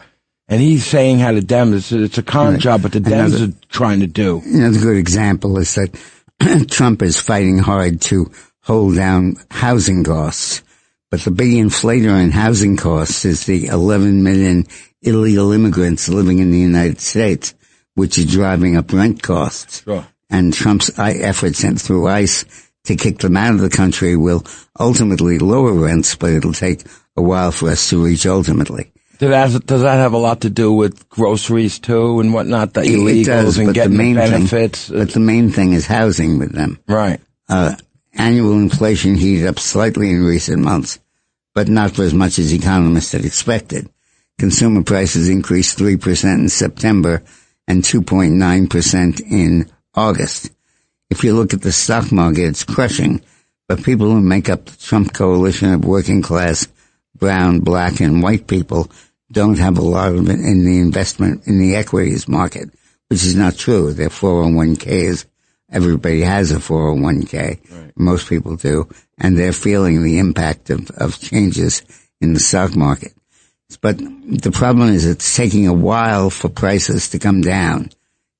And he's saying how the Dems, it's a con job, but the Dems are trying to do. Another good example is that Trump is fighting hard to hold down housing costs. But the big inflator in housing costs is the 11 million illegal immigrants living in the United States, which is driving up rent costs. Sure. And Trump's efforts through ICE to kick them out of the country will ultimately lower rents, but it'll take a while for us to reach ultimately. Does that have a lot to do with groceries too and whatnot, the illegals it does, and getting the benefits? But the main thing is housing with them. Right. Annual inflation heated up slightly in recent months, but not for as much as economists had expected. Consumer prices increased 3% in September and 2.9% in August. If you look at the stock market, it's crushing, but people who make up the Trump coalition of working class, brown, black, and white people don't have a lot of it in the investment in the equities market, which is not true. Their 401ks, everybody has a 401k. Right. Most people do, and they're feeling the impact of changes in the stock market. But the problem is it's taking a while for prices to come down.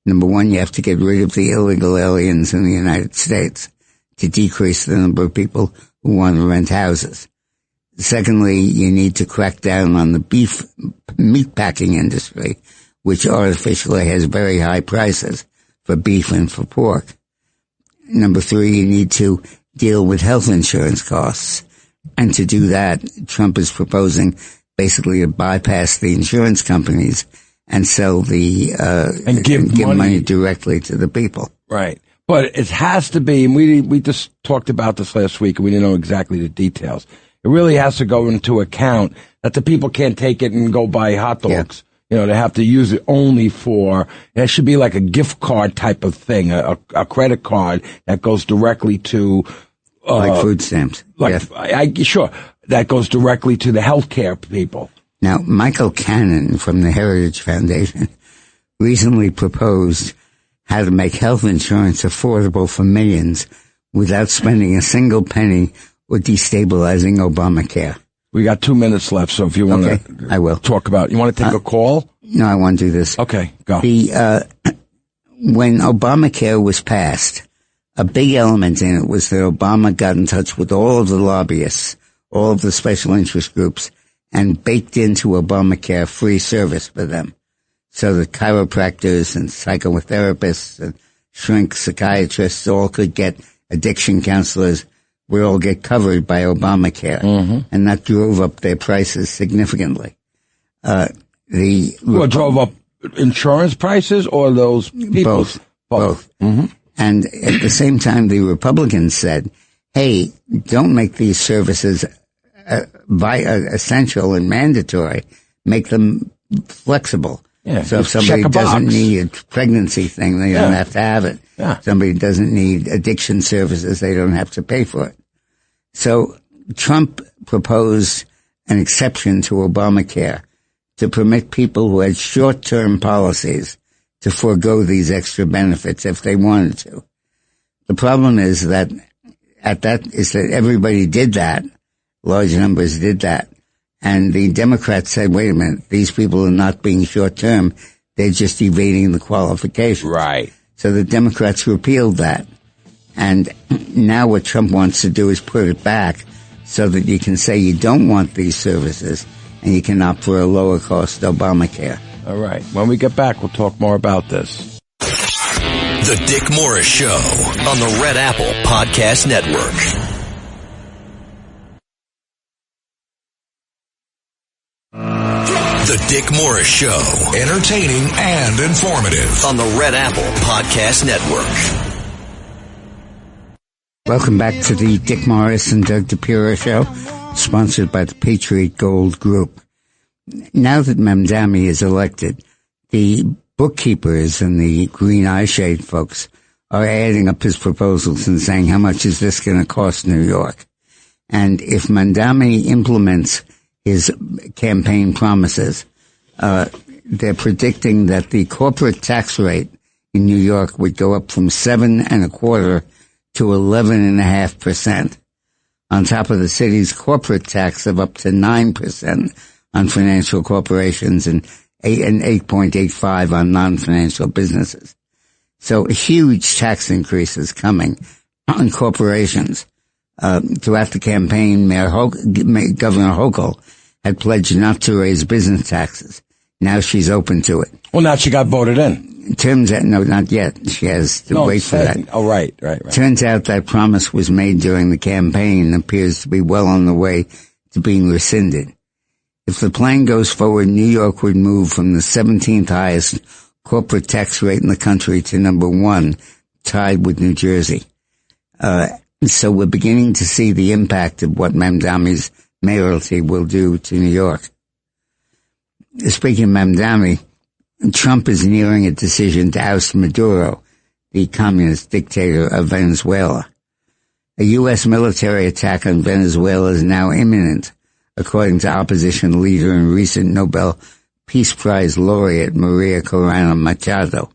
Number one, you have to get rid of the illegal aliens in the United States to decrease the number of people who want to rent houses. Secondly, you need to crack down on the meatpacking industry, which artificially has very high prices for beef and for pork. Number three, you need to deal with health insurance costs. And to do that, Trump is proposing basically to bypass the insurance companies and sell and give money directly to the people. Right. But it has to be, and we just talked about this last week, and we didn't know exactly the details. It really has to go into account that the people can't take it and go buy hot dogs. Yeah. You know, they have to use it only for, it should be like a gift card type of thing, a credit card that goes directly to, like food stamps. Sure. That goes directly to the healthcare people. Now, Michael Cannon from the Heritage Foundation recently proposed how to make health insurance affordable for millions without spending a single penny or destabilizing Obamacare. We got 2 minutes left, so if you want to I will. Talk about, you want to take a call? No, I want to do this. Okay, go. When Obamacare was passed, a big element in it was that Obama got in touch with all of the lobbyists, all of the special interest groups, and baked into Obamacare free service for them. So the chiropractors and psychotherapists and shrink psychiatrists all could get addiction counselors, would all get covered by Obamacare. Mm-hmm. And that drove up their prices significantly. Drove up insurance prices or those people? Both. Mm-hmm. And at the same time, the Republicans said, hey, don't make these services essential and mandatory. Make them flexible. Yeah, so if somebody doesn't need a pregnancy thing, they don't have to have it. Yeah. Somebody doesn't need addiction services, they don't have to pay for it. So Trump proposed an exception to Obamacare to permit people who had short-term policies to forego these extra benefits if they wanted to. The problem is that everybody did that. Large numbers did that. And the Democrats said, wait a minute, these people are not being short-term. They're just evading the qualifications. Right. So the Democrats repealed that. And now what Trump wants to do is put it back so that you can say you don't want these services and you can opt for a lower-cost Obamacare. All right. When we get back, we'll talk more about this. The Dick Morris Show on the Red Apple Podcast Network. The Dick Morris Show, entertaining and informative on the Red Apple Podcast Network. Welcome back to the Dick Morris and Doug Dipirro Show, sponsored by the Patriot Gold Group. Now that Mamdani is elected, the bookkeepers and the green eyeshade folks are adding up his proposals and saying, how much is this going to cost New York? And if Mamdani implements his campaign promises, they're predicting that the corporate tax rate in New York would go up from 7.25% to 11.5%, on top of the city's corporate tax of up to 9% on financial corporations and 8.85% on non-financial businesses. So huge tax increases coming on corporations. Throughout the campaign, Governor Hochul had pledged not to raise business taxes. Now she's open to it. Well, now she got voted in. Turns out, no, not yet. She has to wait for that. Oh, right. Turns out that promise was made during the campaign and appears to be well on the way to being rescinded. If the plan goes forward, New York would move from the 17th highest corporate tax rate in the country to number 1, tied with New Jersey. So we're beginning to see the impact of what Mamdani's mayoralty will do to New York. Speaking of Mamdani, Trump is nearing a decision to oust Maduro, the communist dictator of Venezuela. A U.S. military attack on Venezuela is now imminent, according to opposition leader and recent Nobel Peace Prize laureate Maria Corina Machado.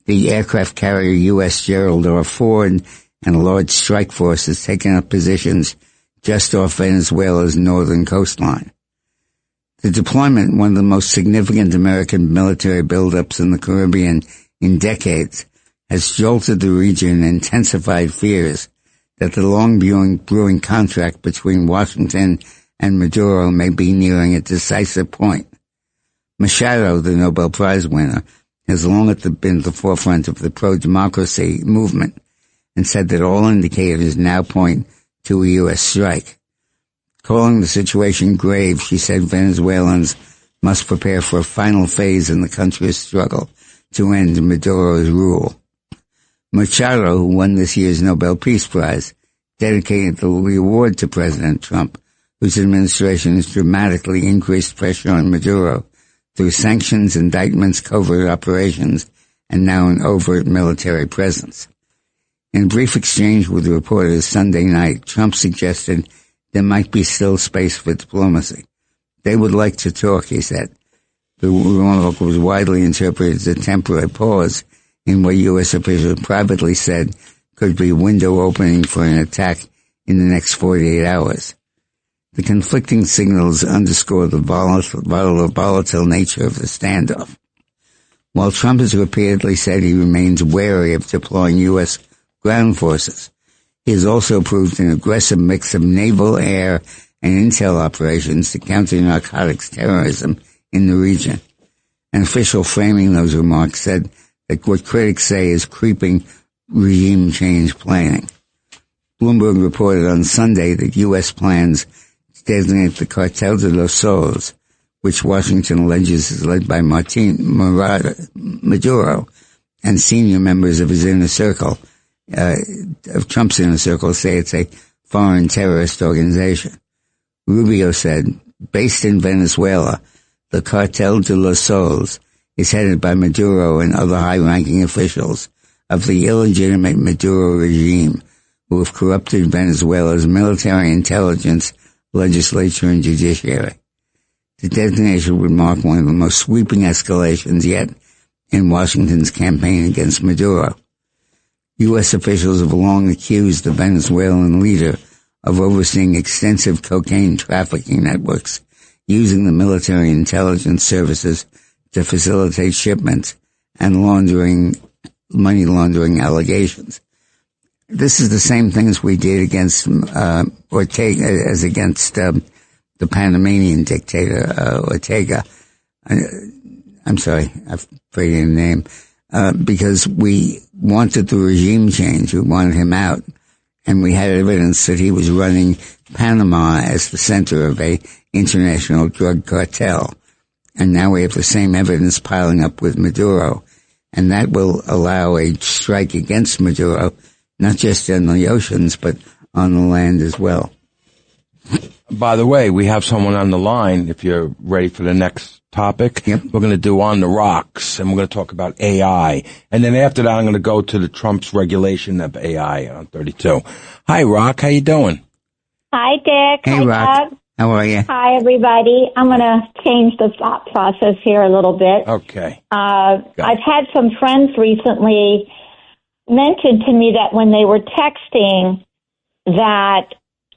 The aircraft carrier U.S. Gerald R. Ford and a large strike force has taken up positions just off Venezuela's northern coastline. The deployment, one of the most significant American military buildups in the Caribbean in decades, has jolted the region and intensified fears that the long-brewing contract between Washington and Maduro may be nearing a decisive point. Machado, the Nobel Prize winner, has long been at the forefront of the pro-democracy movement and said that all indicators now point to a U.S. strike. Calling the situation grave, she said Venezuelans must prepare for a final phase in the country's struggle to end Maduro's rule. Machado, who won this year's Nobel Peace Prize, dedicated the award to President Trump, whose administration has dramatically increased pressure on Maduro through sanctions, indictments, covert operations, and now an overt military presence. In a brief exchange with reporters Sunday night, Trump suggested there might be still space for diplomacy. They would like to talk, he said. The remark was widely interpreted as a temporary pause in what U.S. officials privately said could be a window opening for an attack in the next 48 hours. The conflicting signals underscore the volatile nature of the standoff. While Trump has repeatedly said he remains wary of deploying U.S. ground forces, he has also approved an aggressive mix of naval, air, and intel operations to counter narcotics terrorism in the region. An official framing those remarks said that what critics say is creeping regime change planning. Bloomberg reported on Sunday that U.S. plans to designate the Cartel de los Soles, which Washington alleges is led by Maduro, and senior members of his inner circle, of Trump's inner circle, say it's a foreign terrorist organization. Rubio said, based in Venezuela, the Cartel de los Soles is headed by Maduro and other high-ranking officials of the illegitimate Maduro regime who have corrupted Venezuela's military, intelligence, legislature, and judiciary. The designation would mark one of the most sweeping escalations yet in Washington's campaign against Maduro. U.S. officials have long accused the Venezuelan leader of overseeing extensive cocaine trafficking networks, using the military intelligence services to facilitate shipments and money laundering allegations. This is the same thing as we did against Ortega, as against the Panamanian dictator Ortega. I'm sorry, I've forgotten the name. Because we wanted the regime change, we wanted him out, and we had evidence that he was running Panama as the center of a international drug cartel. And now we have the same evidence piling up with Maduro, and that will allow a strike against Maduro, not just in the oceans, but on the land as well. By the way, we have someone on the line, if you're ready for the next topic. Yep. We're going to do On the Rocks, and we're going to talk about AI. And then after that, I'm going to go to the Trump's regulation of AI on 32. Hi, Rock. How you doing? Hi, Dick. Hey, Hi, Rock. Doug. How are you? Hi, everybody. I'm going to change the thought process here a little bit. Okay. I've had some friends recently mention to me that when they were texting that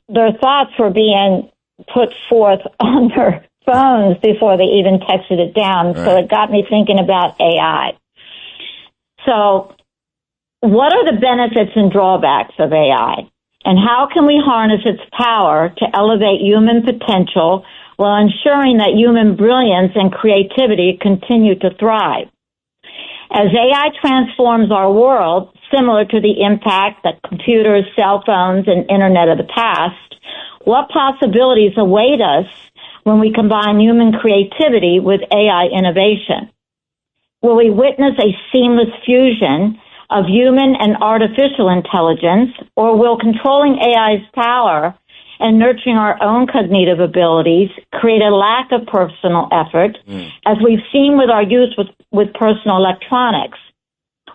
their thoughts were being put forth on their phones before they even texted it down. Right. So it got me thinking about AI. So what are the benefits and drawbacks of AI? And how can we harness its power to elevate human potential while ensuring that human brilliance and creativity continue to thrive? As AI transforms our world, similar to the impact that computers, cell phones, and internet of the past, What possibilities await us when we combine human creativity with AI innovation? Will we witness a seamless fusion of human and artificial intelligence, or will controlling AI's power and nurturing our own cognitive abilities create a lack of personal effort, as we've seen with our use with personal electronics?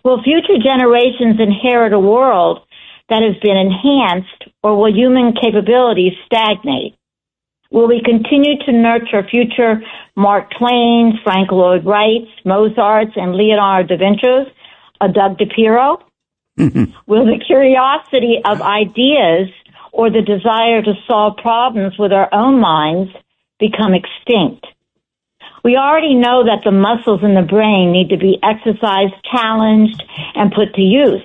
Will future generations inherit a world that has been enhanced, or will human capabilities stagnate? Will we continue to nurture future Mark Twains, Frank Lloyd Wrights, Mozarts, and Leonardo da Vinci's, Doug Dipirro? Will the curiosity of ideas or the desire to solve problems with our own minds become extinct? We already know that the muscles in the brain need to be exercised, challenged, and put to use,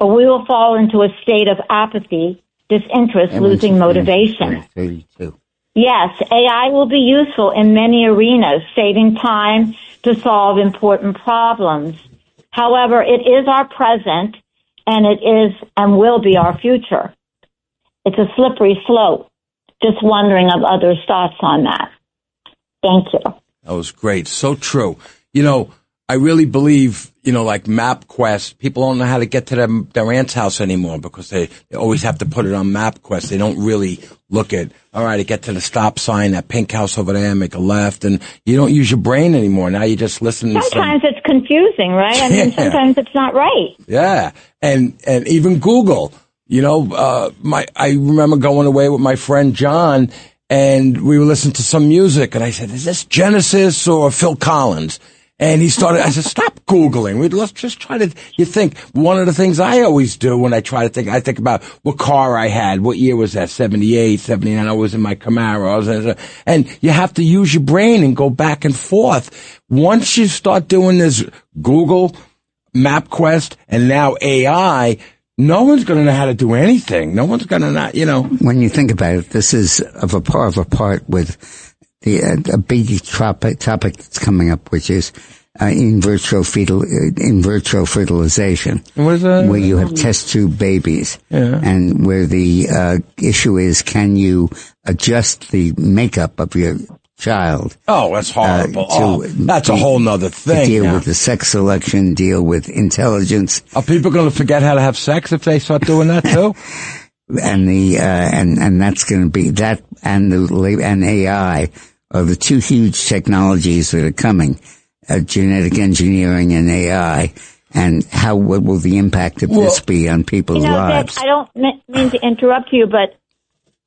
or we will fall into a state of apathy, disinterest, losing motivation. 32. Yes, AI will be useful in many arenas, saving time to solve important problems. However, it is our present, and it is and will be our future. It's a slippery slope. Just wondering of others' thoughts on that. Thank you. That was great. So true. You know, I really believe, you know, like MapQuest, people don't know how to get to their aunt's house anymore because they always have to put it on MapQuest. They don't really look at, all right, to get to the stop sign, that pink house over there, make a left, and you don't use your brain anymore. Now you just listen to sometimes it's confusing, right? I mean, sometimes it's not right. Yeah. And even Google, you know, I remember going away with my friend John, and we were listening to some music, and I said, is this Genesis or Phil Collins? And he started, I said, stop Googling. Let's just try to, you think, one of the things I always do when I try to think, I think about what car I had, what year was that, 78, 79, I was in my Camaro, and you have to use your brain and go back and forth. Once you start doing this Google, MapQuest, and now AI, no one's going to know how to do anything. No one's going to not, you know. When you think about it, this is of a part with a big topic that's coming up, which is in vitro fertilization. What is that? Where you have test tube babies. Yeah. And where the issue is, can you adjust the makeup of your child? Oh, that's horrible. That's a whole nother thing. To deal with the sex selection, deal with intelligence. Are people going to forget how to have sex if they start doing that too? And and that's going to be that, and AI are the two huge technologies that are coming, genetic engineering and AI. And what will the impact of this be on people's lives? Dick, I don't mean to interrupt you, but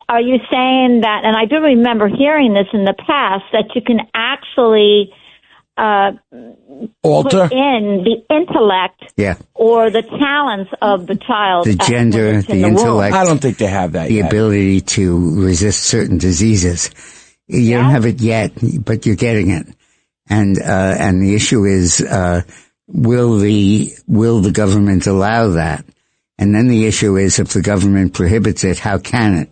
are you saying that, and I do remember hearing this in the past, that you can actually alter put in the intellect or the talents of the child, the gender, the intellect? I don't think they have that yet. The ability to resist certain diseases. You don't have it yet, but you're getting it. And the issue is, will the government allow that? And then the issue is, if the government prohibits it, how can it?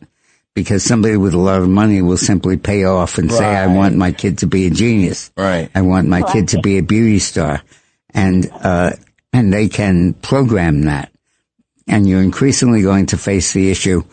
Because somebody with a lot of money will simply pay off and say, I want my kid to be a genius. Right. I want my kid to be a beauty star. And they can program that. And you're increasingly going to face the issue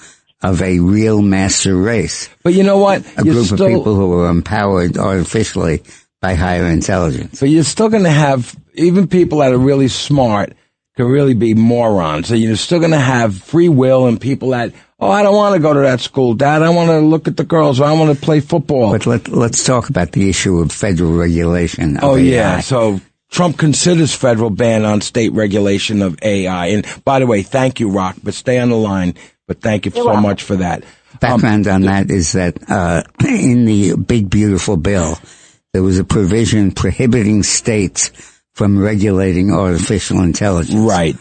of a real master race. But you know what? A group of people who are empowered artificially by higher intelligence. But you're still going to have, even people that are really smart can really be morons. So you're still going to have free will and people that, I don't want to go to that school, Dad. I want to look at the girls. Or I want to play football. But let's talk about the issue of federal regulation of AI. Yeah. So Trump considers federal ban on state regulation of AI. And by the way, thank you, Rock, but stay on the line. But thank you so much for that. Background on that is that in the big, beautiful bill, there was a provision prohibiting states from regulating artificial intelligence. Right.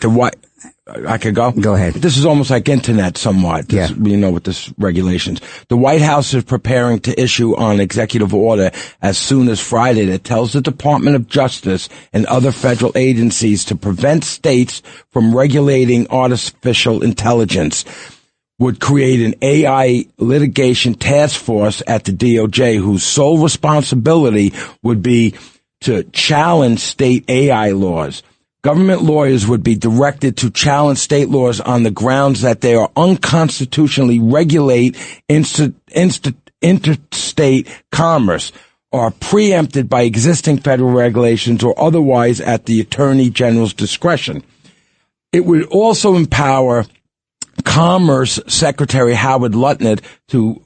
I could go? Go ahead. This is almost like internet somewhat, you know, with this regulations. The White House is preparing to issue an executive order as soon as Friday that tells the Department of Justice and other federal agencies to prevent states from regulating artificial intelligence. Would create an AI litigation task force at the DOJ whose sole responsibility would be to challenge state AI laws. Government lawyers would be directed to challenge state laws on the grounds that they are unconstitutionally regulate interstate commerce, are preempted by existing federal regulations, or otherwise at the Attorney General's discretion. It would also empower Commerce Secretary Howard Lutnick to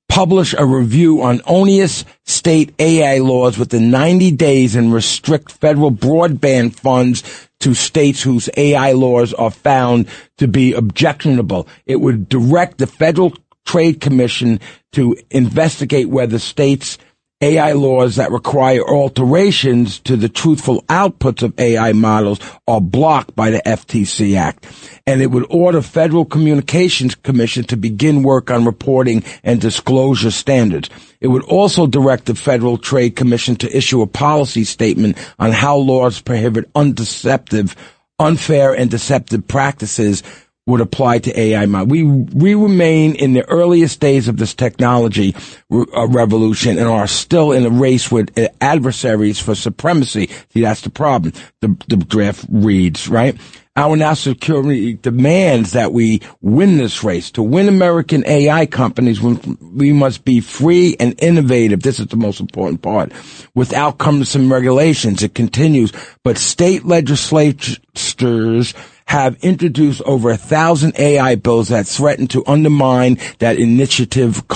publish a review on onerous state AI laws within 90 days and restrict federal broadband funds to states whose AI laws are found to be objectionable. It would direct the Federal Trade Commission to investigate whether states' AI laws that require alterations to the truthful outputs of AI models are blocked by the FTC Act. And it would order Federal Communications Commission to begin work on reporting and disclosure standards. It would also direct the Federal Trade Commission to issue a policy statement on how laws prohibit unfair and deceptive practices would apply to AI. We remain in the earliest days of this technology revolution and are still in a race with adversaries for supremacy. See, that's the problem. The draft reads, right? Our national security demands that we win this race. To win American AI companies, we must be free and innovative. This is the most important part. Without cumbersome regulations, it continues. But state legislatures have introduced over 1,000 AI bills that threaten to undermine that innovative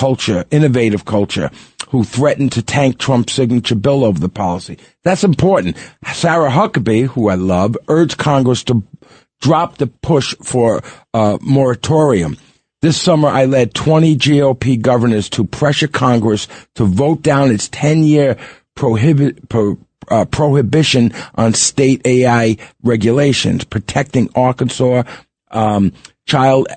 culture, who threaten to tank Trump's signature bill over the policy. That's important. Sarah Huckabee, who I love, urged Congress to drop the push for a moratorium. This summer, I led 20 GOP governors to pressure Congress to vote down its 10-year prohibition on state AI regulations, protecting Arkansas, child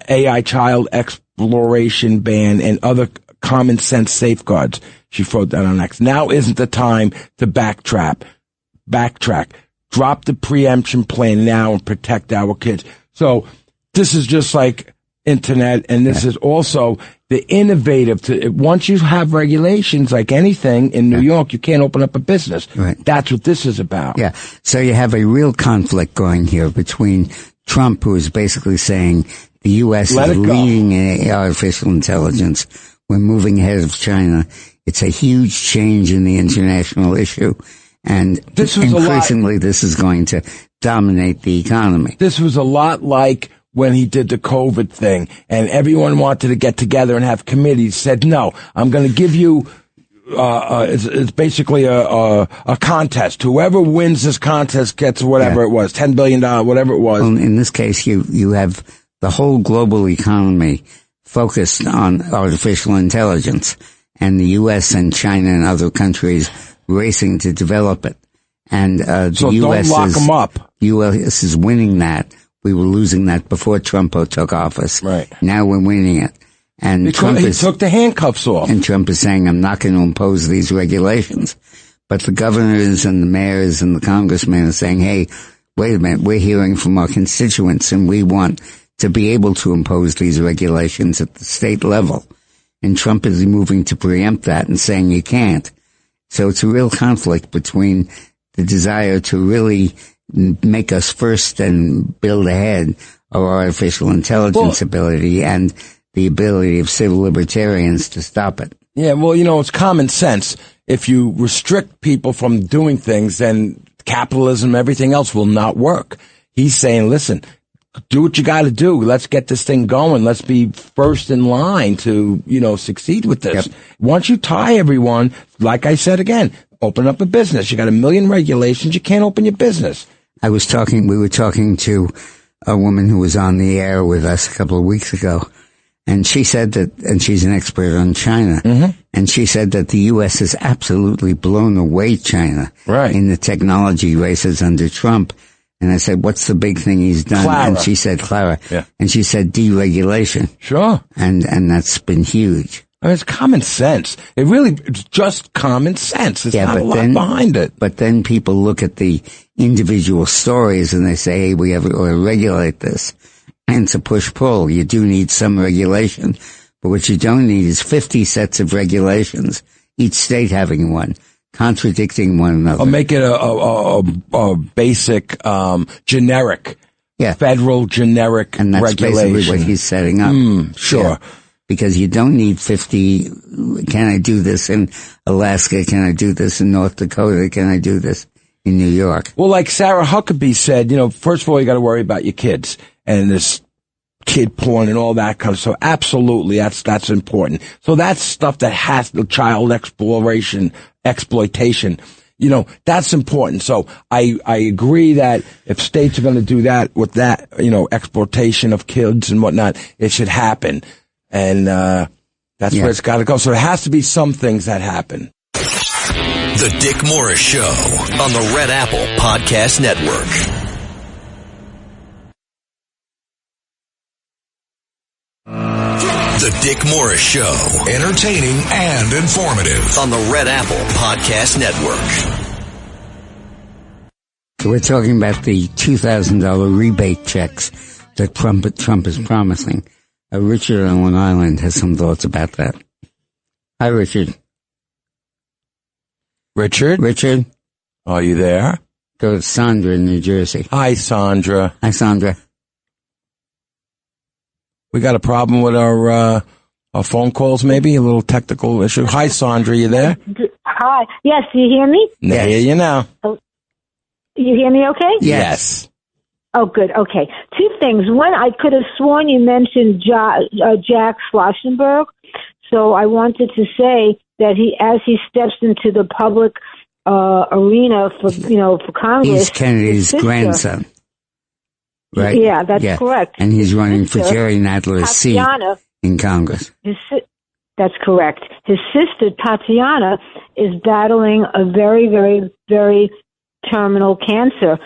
exploration ban, and other common sense safeguards. She wrote that on X. Now isn't the time to backtrack. Drop the preemption plan now and protect our kids. So this is just like internet, and this is also the innovative. Once you have regulations, like anything in New York, you can't open up a business. Right. That's what this is about. Yeah. So you have a real conflict going here between Trump, who is basically saying the U.S. is leading in artificial intelligence. We're moving ahead of China. It's a huge change in the international issue. And increasingly, this is going to dominate the economy. This was a lot like when he did the COVID thing, and everyone wanted to get together and have committees. Said, no, I'm going to give you, it's basically a contest. Whoever wins this contest gets whatever it was, $10 billion, whatever it was. Well, in this case, you have the whole global economy focused on artificial intelligence, and the U.S. and China and other countries racing to develop it. And the U.S. don't lock them up. U.S. is winning that. We were losing that before Trump took office. Right. Now we're winning it. And he took the handcuffs off. And Trump is saying, I'm not going to impose these regulations. But the governors and the mayors and the congressmen are saying, hey, wait a minute, we're hearing from our constituents and we want to be able to impose these regulations at the state level. And Trump is moving to preempt that and saying you can't. So it's a real conflict between the desire to really make us first and build ahead our artificial intelligence ability and the ability of civil libertarians to stop it. Yeah, well, it's common sense. If you restrict people from doing things, then capitalism, everything else will not work. He's saying, listen, do what you got to do. Let's get this thing going. Let's be first in line to, succeed with this. Yep. Once you tie everyone, like I said again, open up a business. You got 1 million regulations. You can't open your business. We were talking to a woman who was on the air with us a couple of weeks ago, and she said that, and she's an expert on China, and she said that the U.S. has absolutely blown away China in the technology races under Trump. And I said, what's the big thing he's done? Clara. And she said, Clara. Yeah. And she said, deregulation. Sure. And that's been huge. I mean, it's common sense. It's just common sense. There's not a lot behind it. But then people look at the individual stories and they say, hey, we have to regulate this. And it's a push-pull. You do need some regulation. But what you don't need is 50 sets of regulations, each state having one. contradicting one another. Or make it a basic, generic, federal generic and that's regulation. basically what he's setting up. Sure. Yeah. Because you don't need 50, can I do this in Alaska? Can I do this in North Dakota? Can I do this in New York? Well, like Sarah Huckabee said, first of all, you got to worry about your kids and this kid porn and all that kind of stuff. Absolutely. That's important. So that's stuff that has the child exploitation. That's important. So I agree that if states are going to do that with that, exploitation of kids and whatnot, it should happen. And, that's where it's got to go. So there has to be some things that happen. The Dick Morris Show on the Red Apple Podcast Network. The Dick Morris Show, entertaining and informative on the Red Apple Podcast Network. So we're talking about the $2,000 rebate checks that Trump is promising. Richard on Long Island has some thoughts about that. Hi, Richard. Richard? Are you there? Go to Sandra in New Jersey. Hi, Sandra. Hi, Sandra. We got a problem with our phone calls, maybe? A little technical issue. Hi, Sandra, you there? Hi. Yes, do you hear me? I hear you now. Oh, you hear me okay? Yes. Oh, good. Okay. Two things. One, I could have sworn you mentioned Jack Schlossenberg. So I wanted to say that as he steps into the public arena for Congress. He's Kennedy's grandson. Right? Yeah, that's correct. And he's running for Jerry Nadler's seat in Congress. That's correct. His sister, Tatiana, is battling a very, very, very terminal cancer,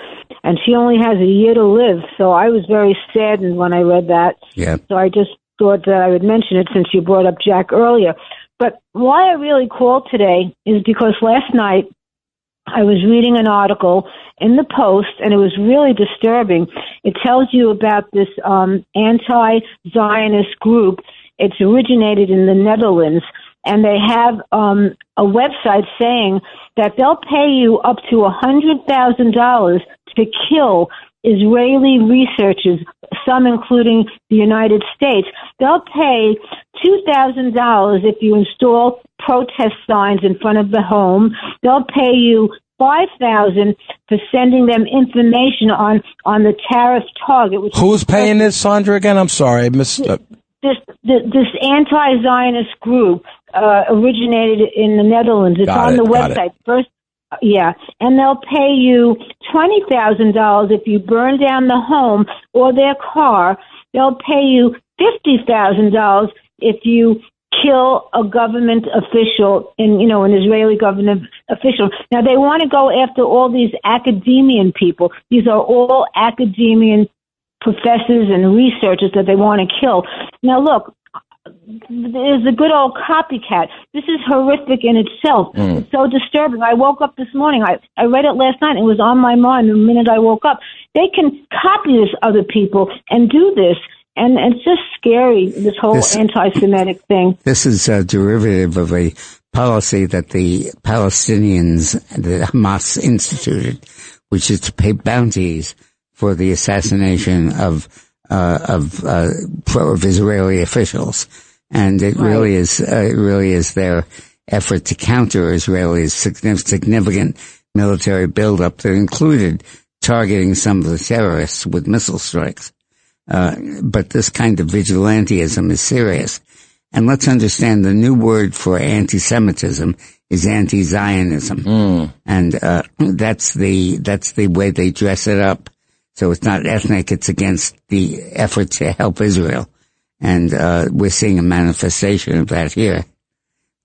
and she only has a year to live. So I was very saddened when I read that. Yeah. So I just thought that I would mention it since you brought up Jack earlier. But why I really called today is because last night I was reading an article in the Post, and it was really disturbing. It tells you about this anti-Zionist group. It's originated in the Netherlands, and they have a website saying that they'll pay you up to $100,000 to kill Israeli researchers, some including the United States. They'll pay $2,000 if you install protest signs in front of the home. They'll pay you $5,000 for sending them information on the tariff target. Who's paying this, Sandra, again? I'm sorry, I missed it. This anti-Zionist group originated in the Netherlands. It's on the website. First, and they'll pay you $20,000 if you burn down the home or their car. They'll pay you $50,000 if you kill a government official, an Israeli government official. Now, they want to go after all these academician people. These are all academician professors and researchers that they want to kill. Now, look, there's a good old copycat. This is horrific in itself. It's so disturbing. I woke up this morning. I read it last night. It was on my mind the minute I woke up. They can copy this other people and do this. And it's just scary, this whole anti-Semitic thing. This is a derivative of a policy that the Palestinians, the Hamas instituted, which is to pay bounties for the assassination of Israeli officials. And it really is their effort to counter Israel's significant military buildup that included targeting some of the terrorists with missile strikes. But this kind of vigilantism is serious. And let's understand the new word for anti-Semitism is anti-Zionism. And that's the way they dress it up. So it's not ethnic, it's against the effort to help Israel. And we're seeing a manifestation of that here.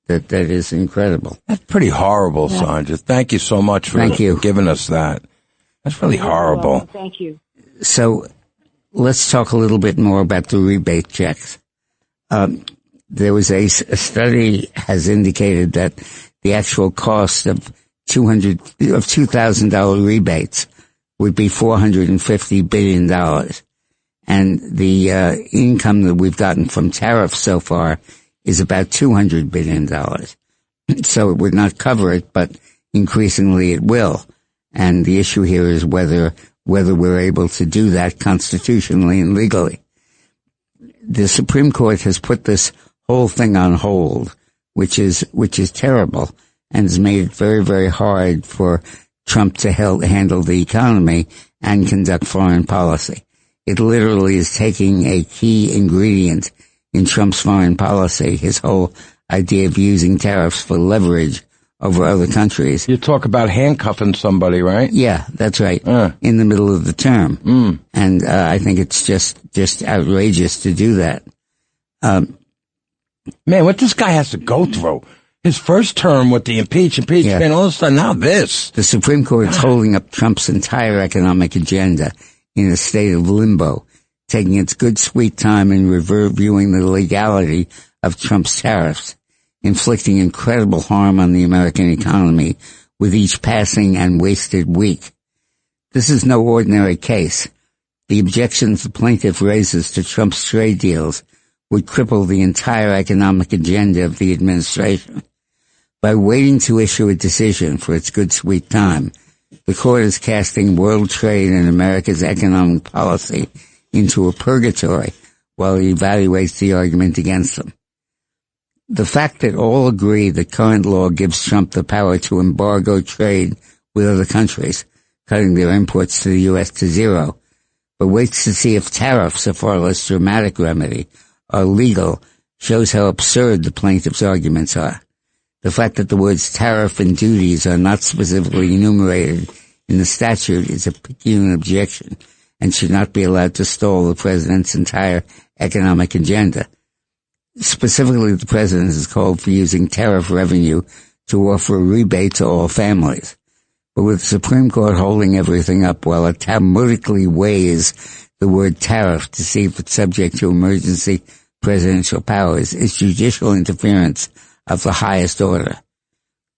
That is incredible. That's pretty horrible, Sandra. Thank you so much for giving us that. That's really horrible. Thank you. So let's talk a little bit more about the rebate checks. There was a study has indicated that the actual cost of $2,000 rebates would be $450 billion. And the income that we've gotten from tariffs so far is about $200 billion. so it would not cover it, but increasingly it will. And the issue here is whether we're able to do that constitutionally and legally. The Supreme Court has put this whole thing on hold, which is terrible, and has made it very, very hard for Trump to handle the economy and conduct foreign policy. It literally is taking a key ingredient in Trump's foreign policy, his whole idea of using tariffs for leverage over other countries. You talk about handcuffing somebody, right? Yeah, that's right. In the middle of the term. And I think it's just outrageous to do that. Man, what this guy has to go through. His first term with the impeachment, and all of a sudden now this. The Supreme Court is holding up Trump's entire economic agenda in a state of limbo, taking its good sweet time in reviewing the legality of Trump's tariffs, inflicting incredible harm on the American economy with each passing and wasted week. This is no ordinary case. The objections the plaintiff raises to Trump's trade deals would cripple the entire economic agenda of the administration. By waiting to issue a decision for its good sweet time, the court is casting world trade and America's economic policy into a purgatory while it evaluates the argument against them. The fact that all agree that current law gives Trump the power to embargo trade with other countries, cutting their imports to the U.S. to zero, but waits to see if tariffs, a far less dramatic remedy, are legal, shows how absurd the plaintiff's arguments are. The fact that the words tariff and duties are not specifically enumerated in the statute is a peculiar objection and should not be allowed to stall the president's entire economic agenda. Specifically, the president has called for using tariff revenue to offer a rebate to all families. But with the Supreme Court holding everything up while it talmudically weighs the word tariff to see if it's subject to emergency presidential powers, is judicial interference of the highest order.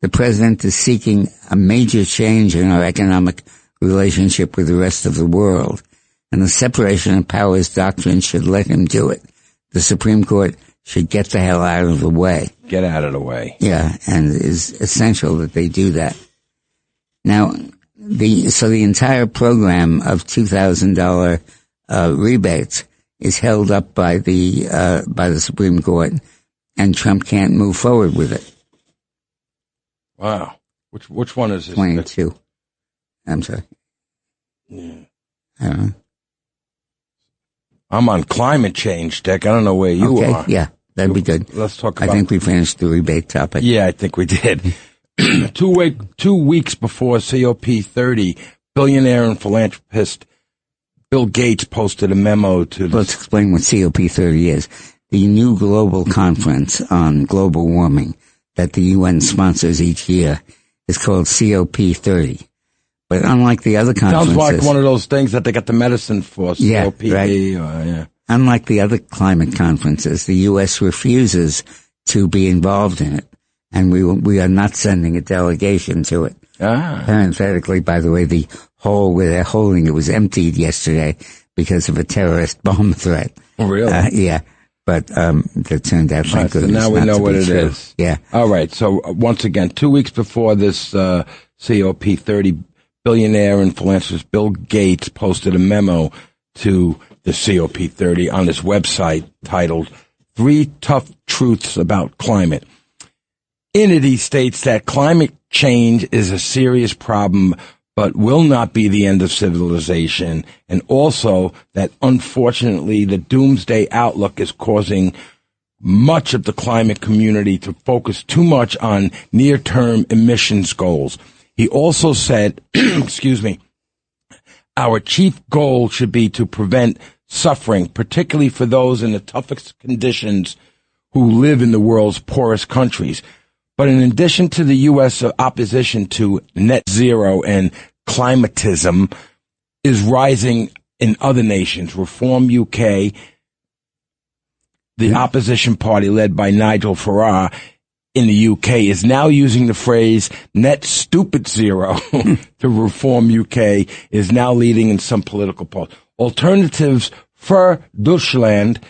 The president is seeking a major change in our economic relationship with the rest of the world, and the separation of powers doctrine should let him do it. The Supreme Court should get the hell out of the way. Get out of the way. Yeah, and it is essential that they do that. Now, the entire program of $2,000 rebates is held up by the Supreme Court, and Trump can't move forward with it. Wow. Which one is this? 22. I'm sorry. Yeah. I don't know. I'm on climate change, Dick. I don't know where you are. Yeah, that'd be good. Let's talk about... I think we finished the rebate topic. Yeah, I think we did. 2 weeks before COP30, billionaire and philanthropist Bill Gates posted a memo to... Let's explain what COP30 is. The new global conference on global warming that the UN sponsors each year is called COP30. But unlike the other conferences... Sounds like one of those things that they got the medicine for, COPD. Yeah, right. Unlike the other climate conferences, the U.S. refuses to be involved in it, and we are not sending a delegation to it. Parenthetically, by the way, the hall where they're holding it was emptied yesterday because of a terrorist bomb threat. Oh, really? Yeah. But that turned out, thank goodness, so now we know what it is. Yeah. All right. So once again, 2 weeks before this COP30, billionaire and philanthropist Bill Gates posted a memo to the COP30 on his website titled 3 Tough Truths About Climate. In it, he states that climate change is a serious problem, but will not be the end of civilization, and also that, unfortunately, the doomsday outlook is causing much of the climate community to focus too much on near-term emissions goals. He also said, excuse me, our chief goal should be to prevent suffering, particularly for those in the toughest conditions who live in the world's poorest countries. But in addition to the U.S. opposition to net zero and climatism is rising in other nations. Reform UK, the opposition party led by Nigel Farage in the UK, is now using the phrase net stupid zero to Reform UK, is now leading in some political polls. Alternatives for Deutschland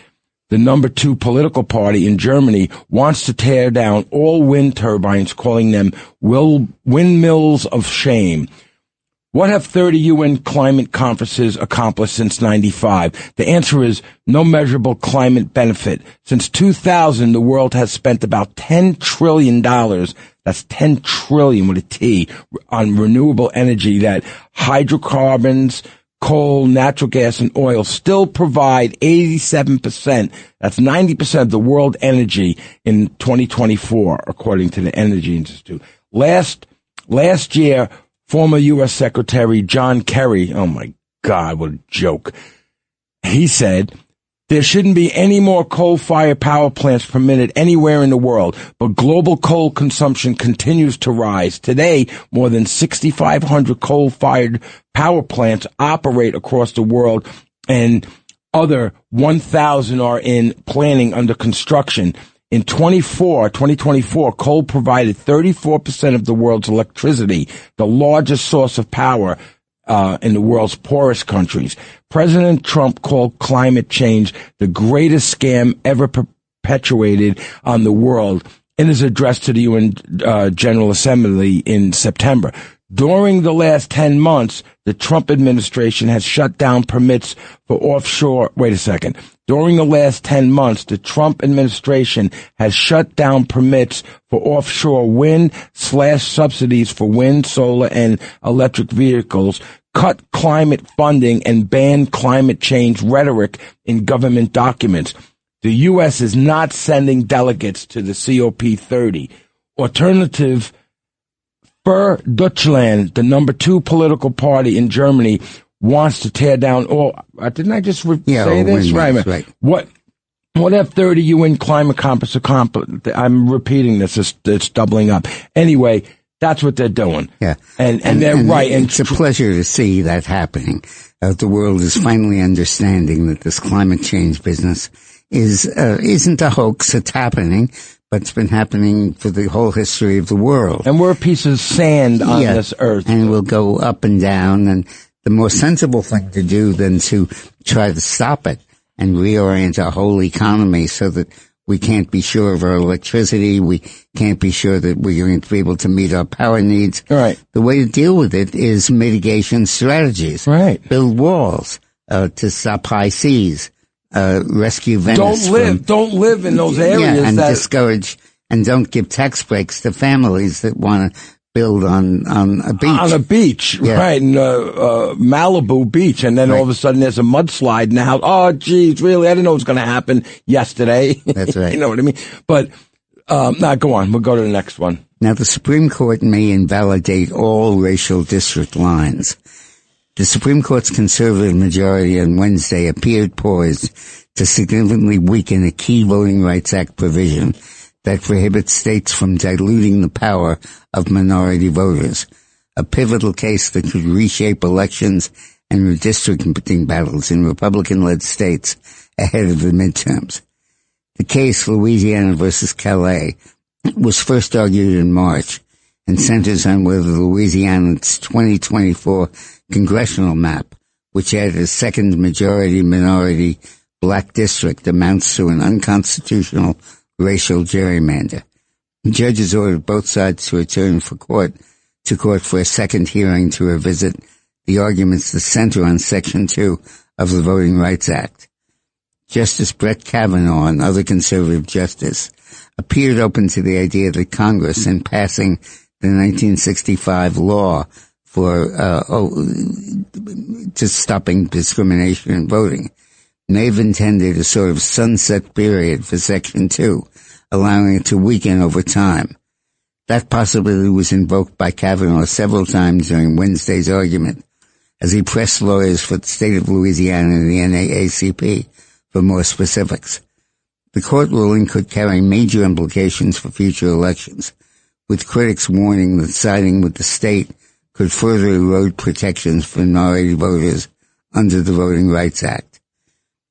the number 2 political party in Germany, wants to tear down all wind turbines, calling them windmills of shame. What have 30 UN climate conferences accomplished since 95? The answer is no measurable climate benefit. Since 2000, the world has spent about $10 trillion, that's 10 trillion with a T, on renewable energy that hydrocarbons, coal, natural gas, and oil still provide 87%. That's 90% of the world energy in 2024, according to the Energy Institute. Last year, former U.S. Secretary John Kerry, oh my God, what a joke. He said, there shouldn't be any more coal-fired power plants permitted anywhere in the world, but global coal consumption continues to rise. Today, more than 6,500 coal-fired power plants operate across the world, and other 1,000 are in planning under construction. In 2024, coal provided 34% of the world's electricity, the largest source of power in the world's poorest countries. President Trump called climate change the greatest scam ever perpetuated on the world in his address to the UN General Assembly in September. During the last 10 months, the Trump administration has shut down permits for offshore. During the last 10 months, the Trump administration has shut down permits for offshore wind / subsidies for wind, solar, and electric vehicles, cut climate funding, and banned climate change rhetoric in government documents. The U.S. is not sending delegates to the COP30. Alternative für Deutschland, the number 2 political party in Germany, wants to tear down all. Didn't I just say this? Right. What have 30 UN climate conferences accomplished? I'm repeating this. It's doubling up. Anyway, that's what they're doing. Yeah. And they're right. And it's a pleasure to see that happening. The world is finally understanding that this climate change business isn't a hoax. It's happening. But it's been happening for the whole history of the world. And we're a piece of sand on this earth. And we'll go up and down. And the more sensible thing to do than to try to stop it and reorient our whole economy so that we can't be sure of our electricity. We can't be sure that we're going to be able to meet our power needs. Right. The way to deal with it is mitigation strategies. Right. Build walls to stop high seas. Rescue Venice. Don't live in those areas. And discourage and don't give tax breaks to families that want to build on a beach. On a beach, right, in Malibu Beach, and then all of a sudden there's a mudslide in the house. Oh, geez, really? I didn't know it was going to happen yesterday. That's right. You know what I mean? But go on. We'll go to the next one. Now, the Supreme Court may invalidate all racial district lines. The Supreme Court's conservative majority on Wednesday appeared poised to significantly weaken a key Voting Rights Act provision that prohibits states from diluting the power of minority voters, a pivotal case that could reshape elections and redistricting battles in Republican-led states ahead of the midterms. The case, Louisiana versus Calais, was first argued in March and centers on whether Louisiana's 2024 congressional map, which added a second majority-minority black district, amounts to an unconstitutional racial gerrymander. Judges ordered both sides to return to court for a second hearing to revisit the arguments that center on Section 2 of the Voting Rights Act. Justice Brett Kavanaugh, another conservative justice, appeared open to the idea that Congress, in passing the 1965 law to stopping discrimination in voting, may have intended a sort of sunset period for Section 2, allowing it to weaken over time. That possibility was invoked by Kavanaugh several times during Wednesday's argument, as he pressed lawyers for the state of Louisiana and the NAACP for more specifics. The court ruling could carry major implications for future elections, with critics warning that siding with the state could further erode protections for minority voters under the Voting Rights Act.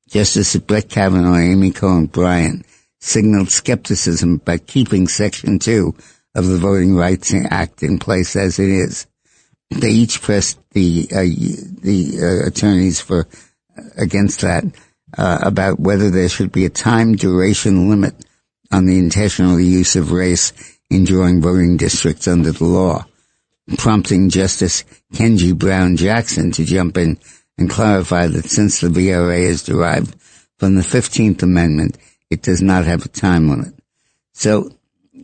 Justice Brett Kavanaugh and Amy Coney Barrett signaled skepticism about keeping Section 2 of the Voting Rights Act in place as it is. They each pressed the attorneys against that about whether there should be a time duration limit on the intentional use of race in drawing voting districts under the law, prompting Justice Kenji Brown Jackson to jump in and clarify that since the VRA is derived from the 15th Amendment, it does not have a time limit. So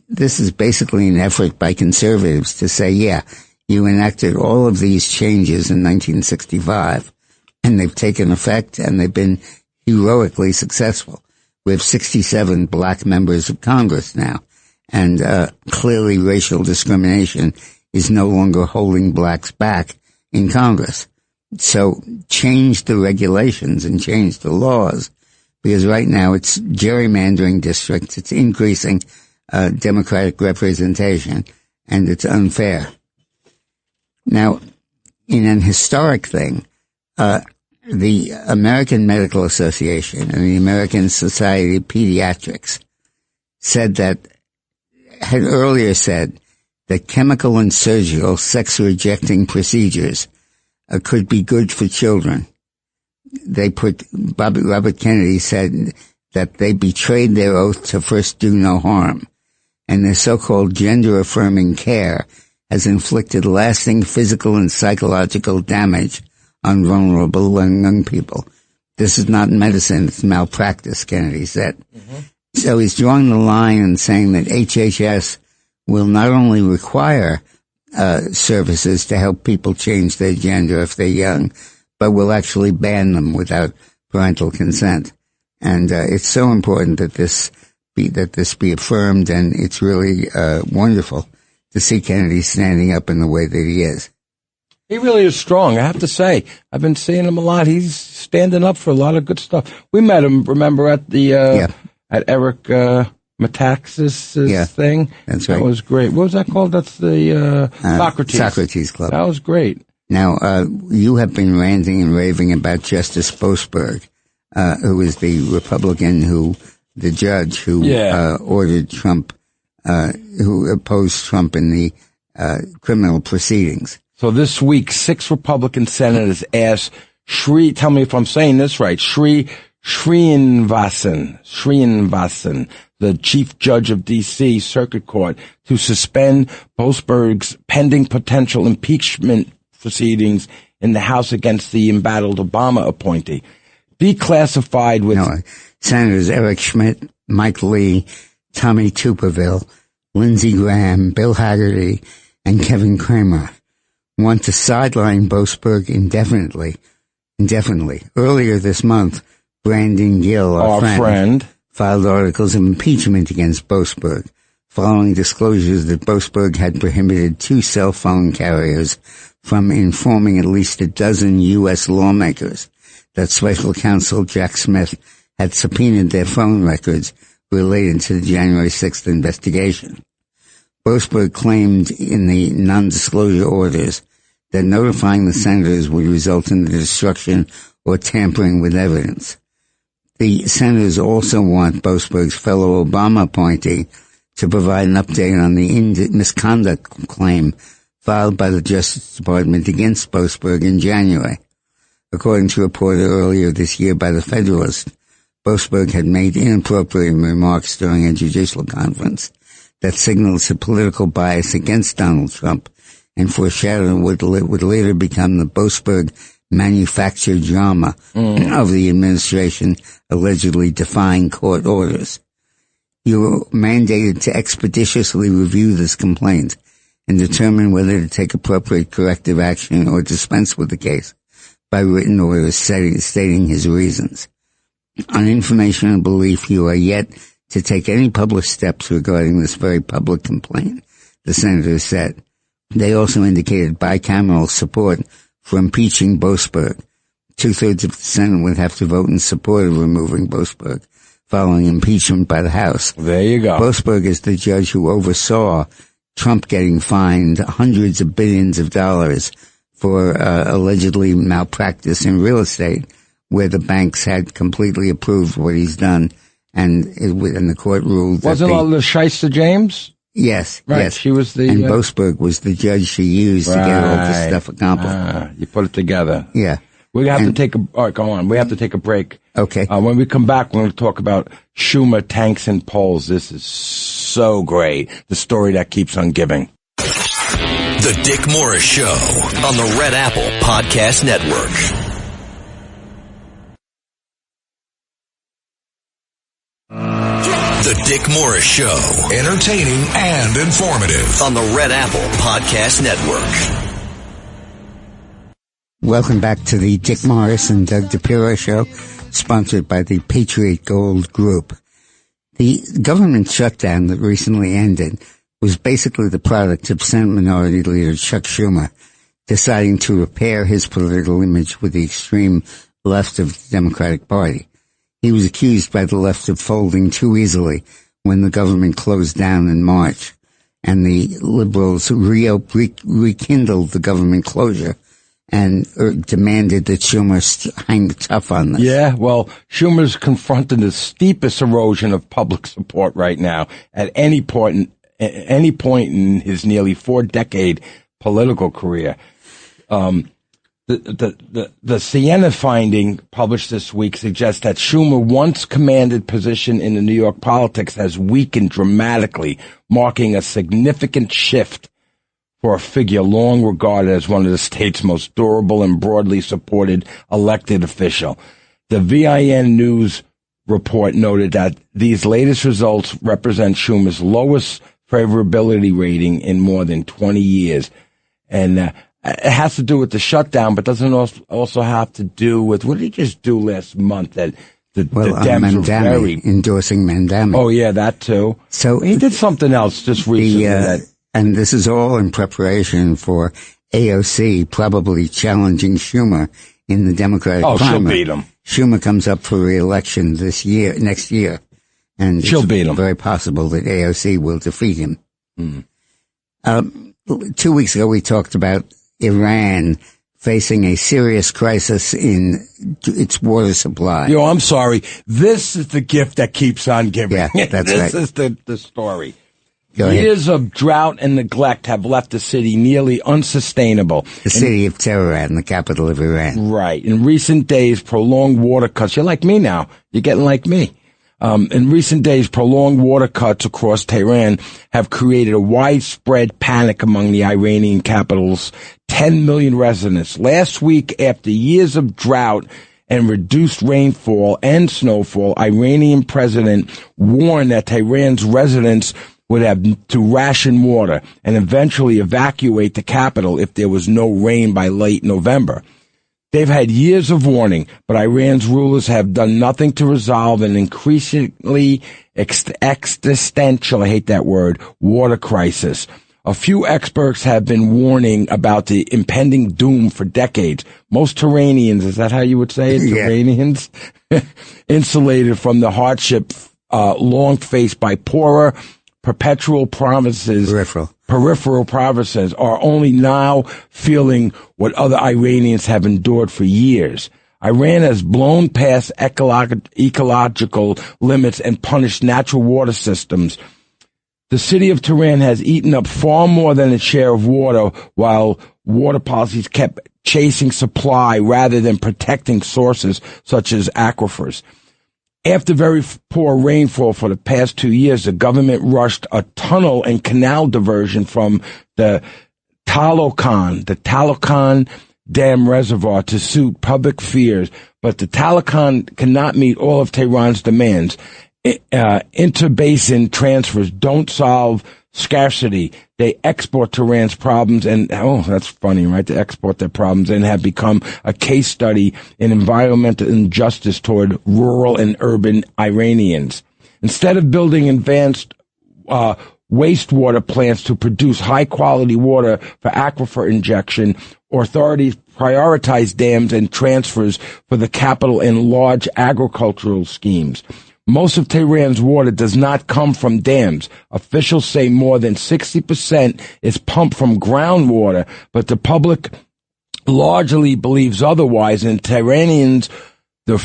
this is basically an effort by conservatives to say, yeah, you enacted all of these changes in 1965, and they've taken effect, and they've been heroically successful. We have 67 black members of Congress now, and clearly racial discrimination is no longer holding blacks back in Congress. So change the regulations and change the laws, because right now it's gerrymandering districts, it's increasing Democratic representation, and it's unfair. Now, in an historic thing, the American Medical Association and the American Society of Pediatrics had earlier said that chemical and surgical sex-rejecting procedures could be good for children. Robert Kennedy said that they betrayed their oath to first do no harm, and their so-called gender-affirming care has inflicted lasting physical and psychological damage on vulnerable young people. This is not medicine, it's malpractice, Kennedy said. Mm-hmm. So he's drawing the line and saying that HHS will not only require services to help people change their gender if they're young, but will actually ban them without parental consent. And it's so important that this be affirmed, and it's really wonderful to see Kennedy standing up in the way that he is. He really is strong, I have to say. I've been seeing him a lot. He's standing up for a lot of good stuff. We met him, remember, at the at Eric Metaxas' thing? That's right. That was great. What was that called? That's the Socrates Club. That was great. Now, you have been ranting and raving about Justice Boasberg, who is the Republican the judge who ordered Trump, who opposed Trump in the criminal proceedings. So this week, 6 Republican senators asked tell me if I'm saying this right, Srinivasan, the chief judge of D.C. Circuit Court, to suspend Boasberg's pending potential impeachment proceedings in the House against the embattled Obama appointee. Declassified with... Senators Eric Schmidt, Mike Lee, Tommy Tuberville, Lindsey Graham, Bill Hagerty, and Kevin Cramer want to sideline Boasberg indefinitely. Earlier this month, Brandon Gill, our friend, filed articles of impeachment against Boasberg, following disclosures that Boasberg had prohibited 2 cell phone carriers from informing at least a dozen U.S. lawmakers that Special Counsel Jack Smith had subpoenaed their phone records related to the January 6th investigation. Boasberg claimed in the non-disclosure orders that notifying the senators would result in the destruction or tampering with evidence. The senators also want Boasberg's fellow Obama appointee to provide an update on the misconduct claim filed by the Justice Department against Boasberg in January. According to a report earlier this year by the Federalist, Boasberg had made inappropriate remarks during a judicial conference that signals a political bias against Donald Trump and foreshadowed what would later become the Boasberg manufactured drama of the administration allegedly defying court orders. You were mandated to expeditiously review this complaint and determine whether to take appropriate corrective action or dispense with the case by written orders stating his reasons. On information and belief, you are yet to take any public steps regarding this very public complaint, the senators said. They also indicated bicameral support for impeaching Boasberg. 2/3 of the Senate would have to vote in support of removing Boasberg following impeachment by the House. There you go. Boasberg is the judge who oversaw Trump getting fined hundreds of billions of dollars for allegedly malpractice in real estate, where the banks had completely approved what he's done, and the court ruled that wasn't all the Shyster James? Yes, right. Yes. She was and Boasberg was the judge she used to get all this stuff accomplished. You put it together. Yeah. We have to take all right, go on. We have to take a break. Okay. When we come back, we're going to talk about Schumer, tanks, and polls. This is so great. The story that keeps on giving. The Dick Morris Show on the Red Apple Podcast Network. The Dick Morris Show, entertaining and informative on the Red Apple Podcast Network. Welcome back to the Dick Morris and Doug Dipirro Show, sponsored by the Patriot Gold Group. The government shutdown that recently ended was basically the product of Senate Minority Leader Chuck Schumer deciding to repair his political image with the extreme left of the Democratic Party. He was accused by the left of folding too easily when the government closed down in March, and the liberals rekindled the government closure and demanded that Schumer hang tough on this. Yeah, well, Schumer's confronting the steepest erosion of public support right now at any point in his nearly 4-decade political career. The Siena finding published this week suggests that Schumer once commanded position in the New York politics has weakened dramatically, marking a significant shift for a figure long regarded as one of the state's most durable and broadly supported elected official. The VIN News report noted that these latest results represent Schumer's lowest favorability rating in more than 20 years. And it has to do with the shutdown, but doesn't also have to do with, what did he just do last month? That the Dems were very... endorsing Mandami. Oh, yeah, that too. So he did something else just recently. And this is all in preparation for AOC probably challenging Schumer in the Democratic primary. She'll beat him. Schumer comes up for re-election next year. And she'll beat him. Very possible that AOC will defeat him. 2 weeks ago, we talked about Iran facing a serious crisis in its water supply. I'm sorry. This is the gift that keeps on giving. Yeah, that's right. This is the story. Go ahead. Years of drought and neglect have left the city nearly unsustainable. The city of Tehran, the capital of Iran. Right. In recent days, prolonged water cuts. You're like me now. You're getting like me. In recent days, prolonged water cuts across Tehran have created a widespread panic among the Iranian capital's 10 million residents. Last week, after years of drought and reduced rainfall and snowfall, Iranian president warned that Tehran's residents would have to ration water and eventually evacuate the capital if there was no rain by late November. They've had years of warning, but Iran's rulers have done nothing to resolve an increasingly existential, I hate that word, water crisis. A few experts have been warning about the impending doom for decades. Most Tehrannians, is that how you would say it? Yeah. Tehrannians? Insulated from the hardship long faced by poorer, peripheral provinces are only now feeling what other Iranians have endured for years. Iran has blown past ecological limits and punished natural water systems. The city of Tehran has eaten up far more than its share of water, while water policies kept chasing supply rather than protecting sources such as aquifers. After very poor rainfall for the past 2 years, the government rushed a tunnel and canal diversion from the Talokan Dam Reservoir to suit public fears, but the Talokan cannot meet all of Tehran's demands. Interbasin transfers don't solve scarcity. They export Tehran's problems and, that's funny, right? They export their problems and have become a case study in environmental injustice toward rural and urban Iranians. Instead of building advanced, wastewater plants to produce high quality water for aquifer injection, authorities prioritize dams and transfers for the capital in large agricultural schemes. Most of Tehran's water does not come from dams. Officials say more than 60% is pumped from groundwater, but the public largely believes otherwise. And Tehranians, the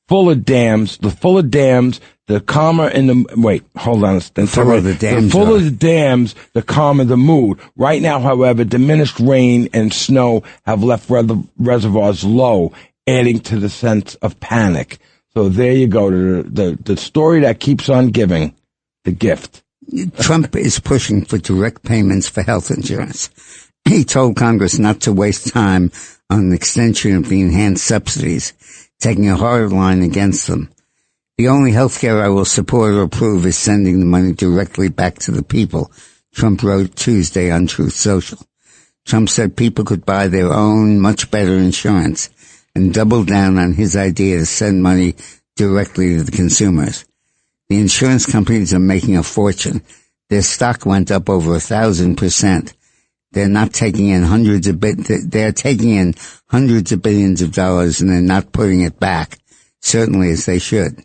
fuller dams, the calmer in the, the fuller the dams, the calmer the mood. Right now, however, diminished rain and snow have left reservoirs low adding to the sense of panic. So there you go, the story that keeps on giving, the gift. Trump is pushing for direct payments for health insurance. He told Congress not to waste time on an extension of the enhanced subsidies, taking a hard line against them. The only health care I will support or approve is sending the money directly back to the people, Trump wrote Tuesday on Truth Social. Trump said people could buy their own, much better insurance, and doubled down on his idea to send money directly to the consumers. The insurance companies are making a fortune. Their stock went up over 1,000%. They're not taking in they're taking in hundreds of billions of dollars, and they're not putting it back, certainly as they should.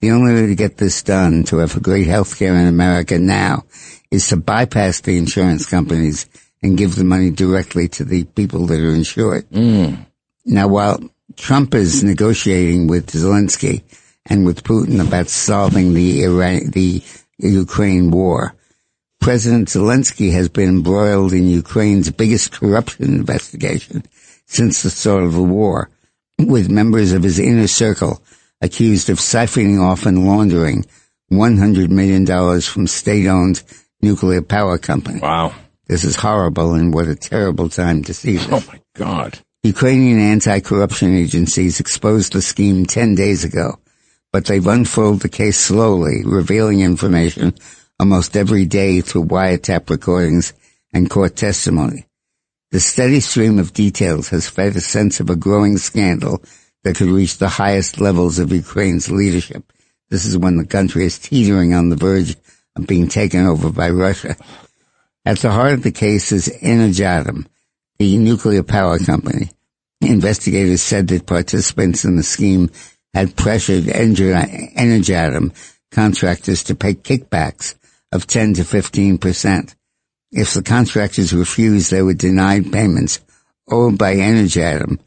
The only way to get this done, to have great health care in America now, is to bypass the insurance companies and give the money directly to the people that are insured. Now, while Trump is negotiating with Zelensky and with Putin about solving the Ukraine war, President Zelensky has been embroiled in Ukraine's biggest corruption investigation since the start of the war, with members of his inner circle accused of siphoning off and laundering $100 million from state-owned nuclear power company. Wow. This is horrible, and what a terrible time to see this. Oh, my God. Ukrainian anti-corruption agencies exposed the scheme 10 days ago, but they've unfolded the case slowly, revealing information almost every day through wiretap recordings and court testimony. The steady stream of details has fed a sense of a growing scandal that could reach the highest levels of Ukraine's leadership. This is when the country is teetering on the verge of being taken over by Russia. At the heart of the case is Energatom, the nuclear power company. Investigators said that participants in the scheme had pressured Energatom contractors to pay kickbacks of 10 to 15%. If the contractors refused, they were denied payments owed by Energatom,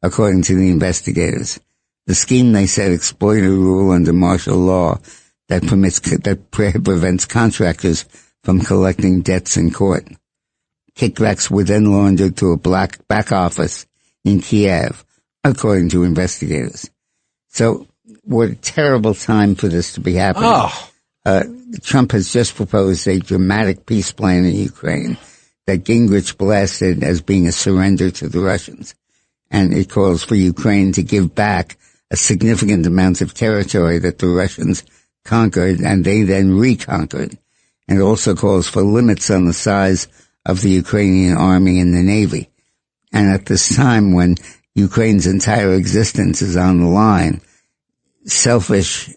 according to the investigators. The scheme, they said, exploited a rule under martial law that prevents contractors from collecting debts in court. Kickbacks were then laundered to a back office in Kiev, according to investigators. So, what a terrible time for this to be happening. Trump has just proposed a dramatic peace plan in Ukraine that Gingrich blasted as being a surrender to the Russians. And it calls for Ukraine to give back a significant amount of territory that the Russians conquered and they then reconquered. And it also calls for limits on the size of the Ukrainian army and the navy. And at this time when Ukraine's entire existence is on the line, selfish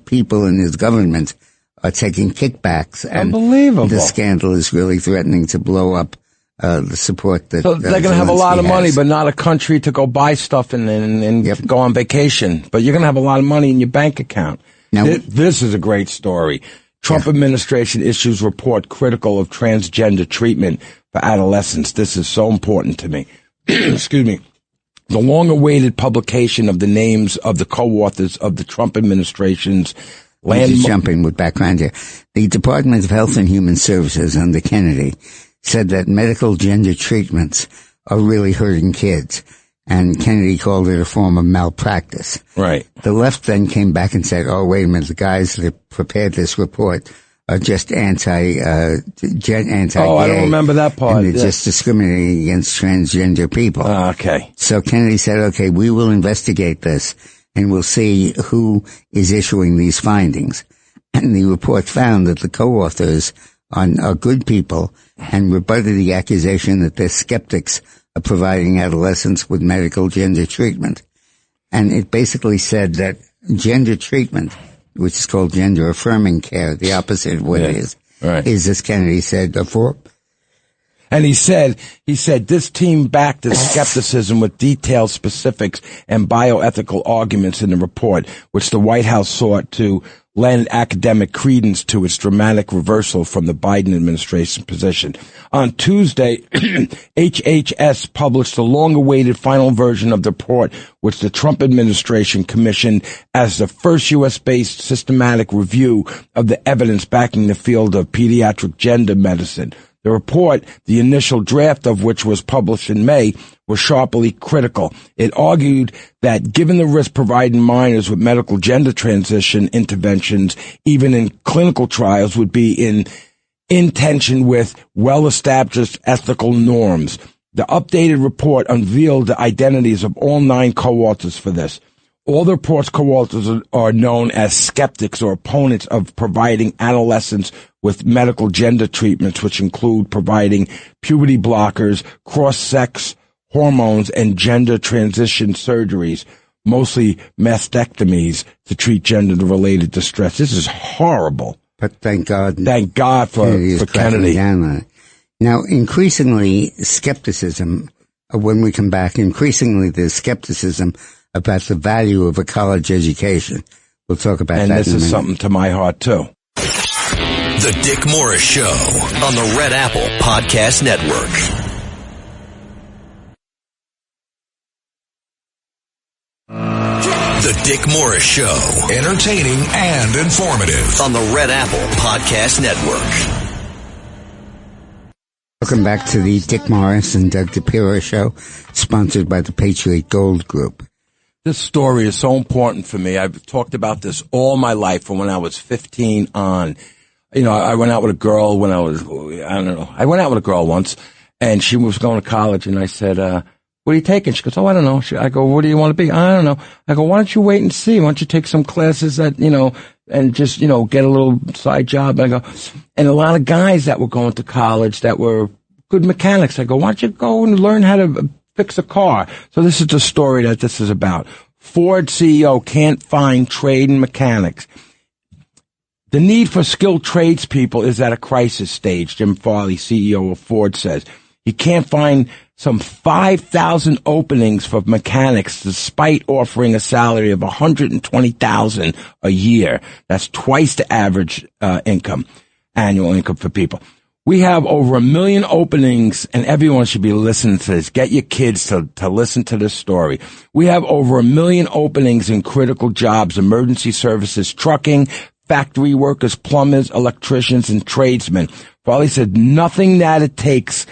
people in his government are taking kickbacks. And unbelievable. The scandal is really threatening to blow up the support that so they're going to have a lot of money, but not a country to go buy stuff and Yep. go on vacation. But you're going to have a lot of money in your bank account. Now, This is a great story. Trump administration issues report critical of transgender treatment for adolescents. This is so important to me. Excuse me. The long-awaited publication of the names of the co-authors of the Trump administration's just jump in with background here. The Department of Health and Human Services under Kennedy said that medical gender treatments are really hurting kids, and Kennedy called it a form of malpractice. Right. The left then came back and said, oh, wait a minute, the guys that prepared this report are just anti-gay. Oh, I don't remember that part. And they're just discriminating against transgender people. Okay. So Kennedy said, okay, we will investigate this, and we'll see who is issuing these findings. And the report found that the co-authors are good people and rebutted the accusation that they're skeptics of providing adolescents with medical gender treatment. And it basically said that gender treatment, which is called gender-affirming care, the opposite of what it is, right. is, as Kennedy said, And he said, this team backed the skepticism with detailed specifics and bioethical arguments in the report, which the White House sought to lend academic credence to its dramatic reversal from the Biden administration position. On Tuesday, HHS published the long-awaited final version of the report, which the Trump administration commissioned as the first U.S.-based systematic review of the evidence backing the field of pediatric gender medicine. The report, the initial draft of which was published in May, was sharply critical. It argued that given the risk providing minors with medical gender transition interventions, even in clinical trials, would be in tension with well-established ethical norms. The updated report unveiled the identities of all 9 co-authors for this. All the report's co-authors are known as skeptics or opponents of providing adolescents with medical gender treatments, which include providing puberty blockers, cross-sex hormones, and gender transition surgeries, mostly mastectomies, to treat gender-related distress. This is horrible. But thank God. Thank God for Kennedy. Down on it. Now, increasingly, skepticism, when we come back, there's skepticism about the value of a college education. We'll talk about that in a minute. And this is something to my heart, too. The Dick Morris Show on the Red Apple Podcast Network. The Dick Morris Show, entertaining and informative on the Red Apple Podcast Network. Welcome back to the Dick Morris and Doug Dipirro Show, sponsored by the Patriot Gold Group. This story is so important for me. I've talked about this all my life from when I was 15 on. You know, I went out with a girl when I went out with a girl once, and she was going to college, and I said, what are you taking? She goes, oh, I don't know. I go, what do you want to be? I don't know. I go, why don't you wait and see? Why don't you take some classes that, and just, get a little side job? I go, and a lot of guys that were going to college that were good mechanics. I go, why don't you go and learn how to fix a car? So this is the story that this is about. Ford CEO can't find trade and mechanics. The need for skilled tradespeople is at a crisis stage, Jim Farley, CEO of Ford, says. He can't find some 5,000 openings for mechanics despite offering a salary of $120,000 a year. That's twice the average annual income for people. We have over 1 million openings, and everyone should be listening to this. Get your kids to listen to this story. We have over 1 million openings in critical jobs, emergency services, trucking, factory workers, plumbers, electricians, and tradesmen. Farley said nothing that it takes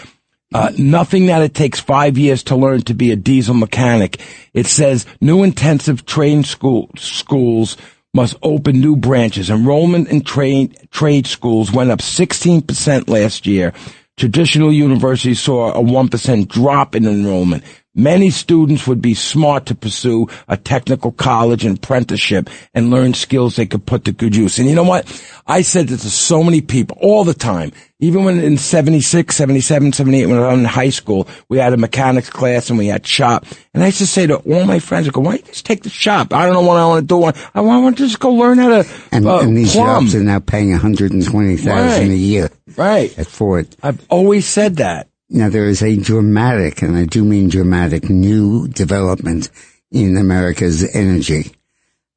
5 years to learn to be a diesel mechanic. It says new intensive training schools must open new branches. Enrollment in trade schools went up 16% last year. Traditional universities saw a 1% drop in enrollment. Many students would be smart to pursue a technical college and apprenticeship and learn skills they could put to good use. And you know what? I said this to so many people all the time. Even when in 76, 77, 78, when I was in high school, we had a mechanics class and we had shop. And I used to say to all my friends, I go, why don't you just take the shop? I don't know what I want to do. I want to just go learn how to and these plumb. jobs are now paying $120,000 a year. Right. At Ford. I've always said that. Now, there is a dramatic, and I do mean dramatic, new development in America's energy.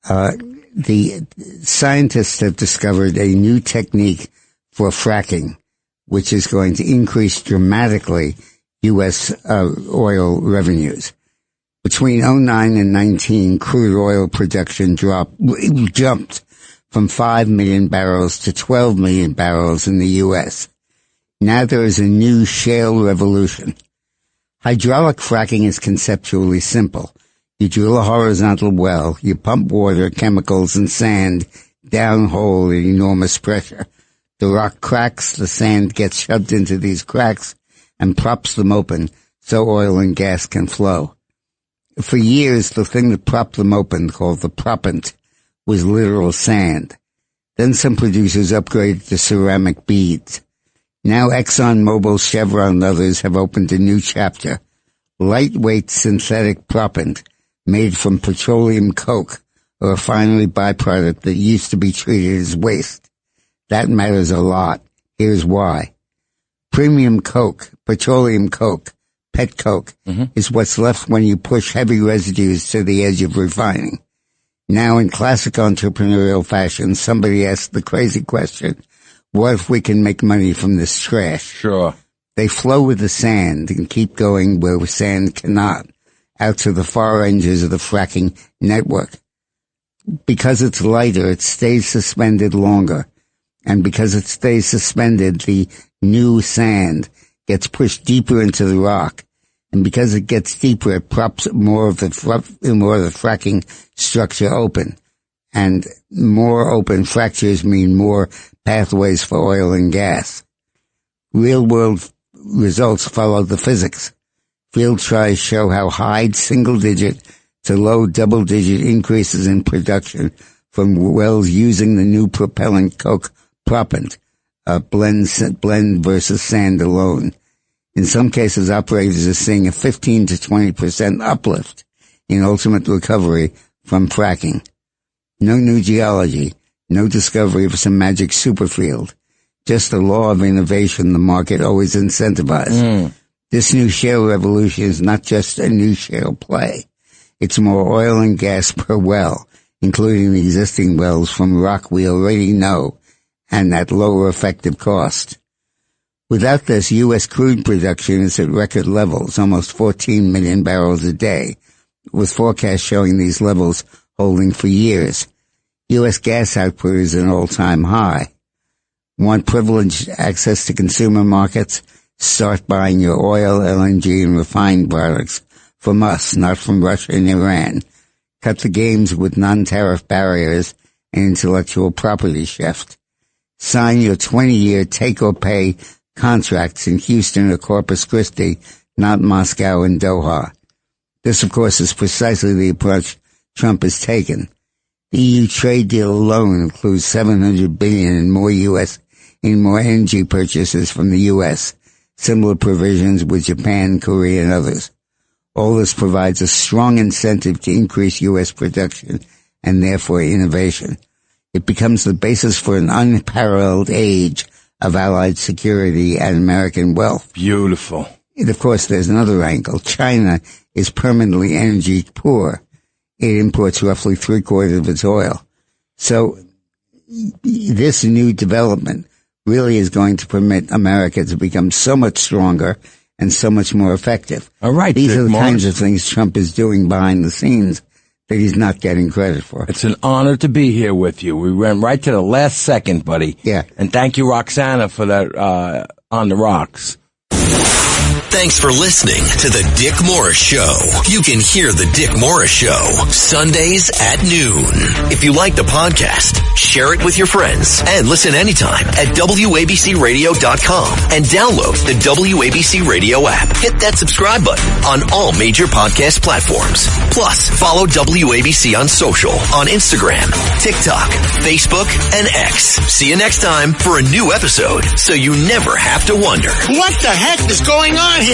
The scientists have discovered a new technique for fracking, which is going to increase dramatically U.S. oil revenues. Between 2009 and 19, crude oil production jumped from 5 million barrels to 12 million barrels in the U.S. Now there is a new shale revolution. Hydraulic fracking is conceptually simple. You drill a horizontal well, you pump water, chemicals, and sand downhole at enormous pressure. The rock cracks, the sand gets shoved into these cracks and props them open so oil and gas can flow. For years, the thing that propped them open, called the proppant, was literal sand. Then some producers upgraded to ceramic beads. Now ExxonMobil, Chevron, and others have opened a new chapter. Lightweight synthetic proppant made from petroleum coke, or a refinery byproduct that used to be treated as waste. That matters a lot. Here's why. Premium coke, petroleum coke, pet coke, is what's left when you push heavy residues to the edge of refining. Now, in classic entrepreneurial fashion, somebody asked the crazy question, what if we can make money from this trash? Sure. They flow with the sand and keep going where sand cannot, out to the far edges of the fracking network. Because it's lighter, it stays suspended longer. And because it stays suspended, the new sand gets pushed deeper into the rock. And because it gets deeper, it props more of the fracking structure open. And more open fractures mean more pathways for oil and gas. Real-world results follow the physics. Field trials show how high single-digit to low double-digit increases in production from wells using the new propellant coke proppant, blend versus sand alone. In some cases, operators are seeing a 15 to 20% uplift in ultimate recovery from fracking. No new geology, no discovery of some magic superfield, just the law of innovation the market always incentivizes. This new shale revolution is not just a new shale play. It's more oil and gas per well, including the existing wells from rock we already know, and at lower effective cost. Without this, U.S. crude production is at record levels, almost 14 million barrels a day, with forecasts showing these levels holding for years. U.S. gas output is an all-time high. Want privileged access to consumer markets? Start buying your oil, LNG, and refined products from us, not from Russia and Iran. Cut the games with non-tariff barriers and intellectual property theft. Sign your 20-year take-or-pay contracts in Houston or Corpus Christi, not Moscow and Doha. This, of course, is precisely the approach Trump has taken. The EU trade deal alone includes $700 billion in more energy purchases from the U.S., similar provisions with Japan, Korea, and others. All this provides a strong incentive to increase U.S. production and therefore innovation. It becomes the basis for an unparalleled age of Allied security and American wealth. Beautiful. And of course, there's another angle. China is permanently energy poor. It imports roughly 3/4 of its oil. So this new development really is going to permit America to become so much stronger and so much more effective. All right. These are the kinds of things Trump is doing behind the scenes that he's not getting credit for. It's an honor to be here with you. We ran right to the last second, buddy. Yeah. And thank you, Roxana, for that On the Rocks. Thanks for listening to The Dick Morris Show. You can hear The Dick Morris Show Sundays at noon. If you like the podcast, share it with your friends and listen anytime at WABCRadio.com and download the WABC Radio app. Hit that subscribe button on all major podcast platforms. Plus, follow WABC on social on Instagram, TikTok, Facebook, and X. See you next time for a new episode so you never have to wonder. What the heck is going on here?